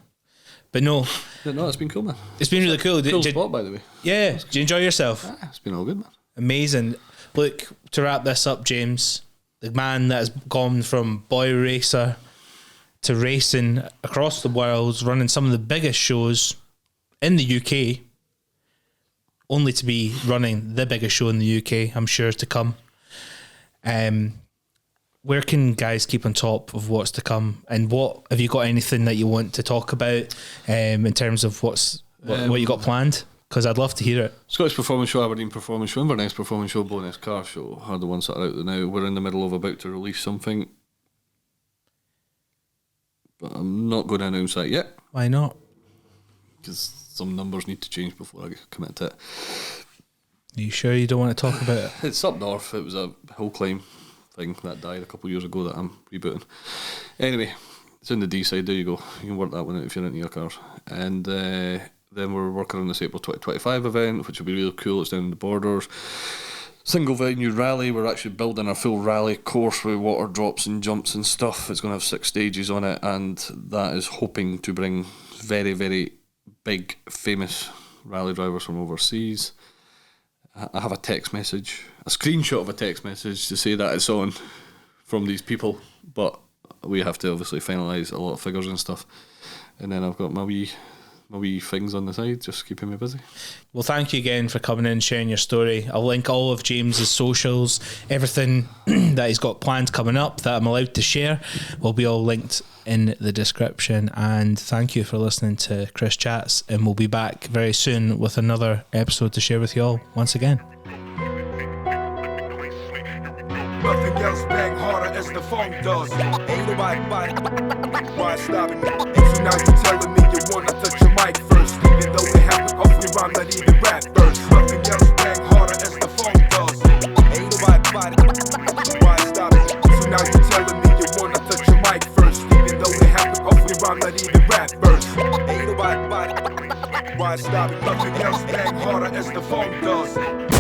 But no. No, it's been cool, man. It's been really cool. Cool spot, by the way. Yeah. Did you enjoy yourself? It's been all good, man. Amazing. Look, to wrap this up, James, the man that has gone from boy racer to racing across the world, running some of the biggest shows in the UK, only to be running the biggest show in the UK, I'm sure, to come. Where can guys keep on top of what's to come, and what have you got anything that you want to talk about in terms of what you got planned? Because I'd love to hear it. Scottish Performance Show, Aberdeen Performance Show, Inverness Performance Show, Bonus Car Show are the ones that are out there now. We're in the middle of about to release something, but I'm not going to announce that yet. Why not? Because some numbers need to change before I commit to it. Are you sure you don't want to talk about it? It's up north. It was a hill climb thing that died a couple of years ago that I'm rebooting. Anyway, It's in the D side, there you go. You can work that one out if you're into your cars. And then we're working on this April 2025 event, which will be really cool. It's down in the Borders. Single venue rally. We're actually building a full rally course with water drops and jumps and stuff. It's going to have 6 stages on it, and that is hoping to bring very, very big, famous rally drivers from overseas. I have a text message, a screenshot of a text message to say that it's on from these people, but we have to obviously finalise a lot of figures and stuff. And then I've got my wee things on the side, just keeping me busy. Well, thank you again for coming in and sharing your story. I'll link all of James's socials, everything that he's got planned coming up that I'm allowed to share will be all linked in the description. And thank you for listening to Chris Chats, and we'll be back very soon with another episode to share with you all once again. Nothing else bang harder as the phone does. Ain't nobody why stopping me? And so now you telling me you wanna touch your mic first, even though it happened off your rhyme, not even rap verse. Nothing else bang harder as the phone does. Ain't nobody why stopping me? So now you telling me you wanna touch your mic first, even though it happened off your rhyme, not even rap verse. Ain't nobody why stopping me? Nothing else bang harder as the phone does.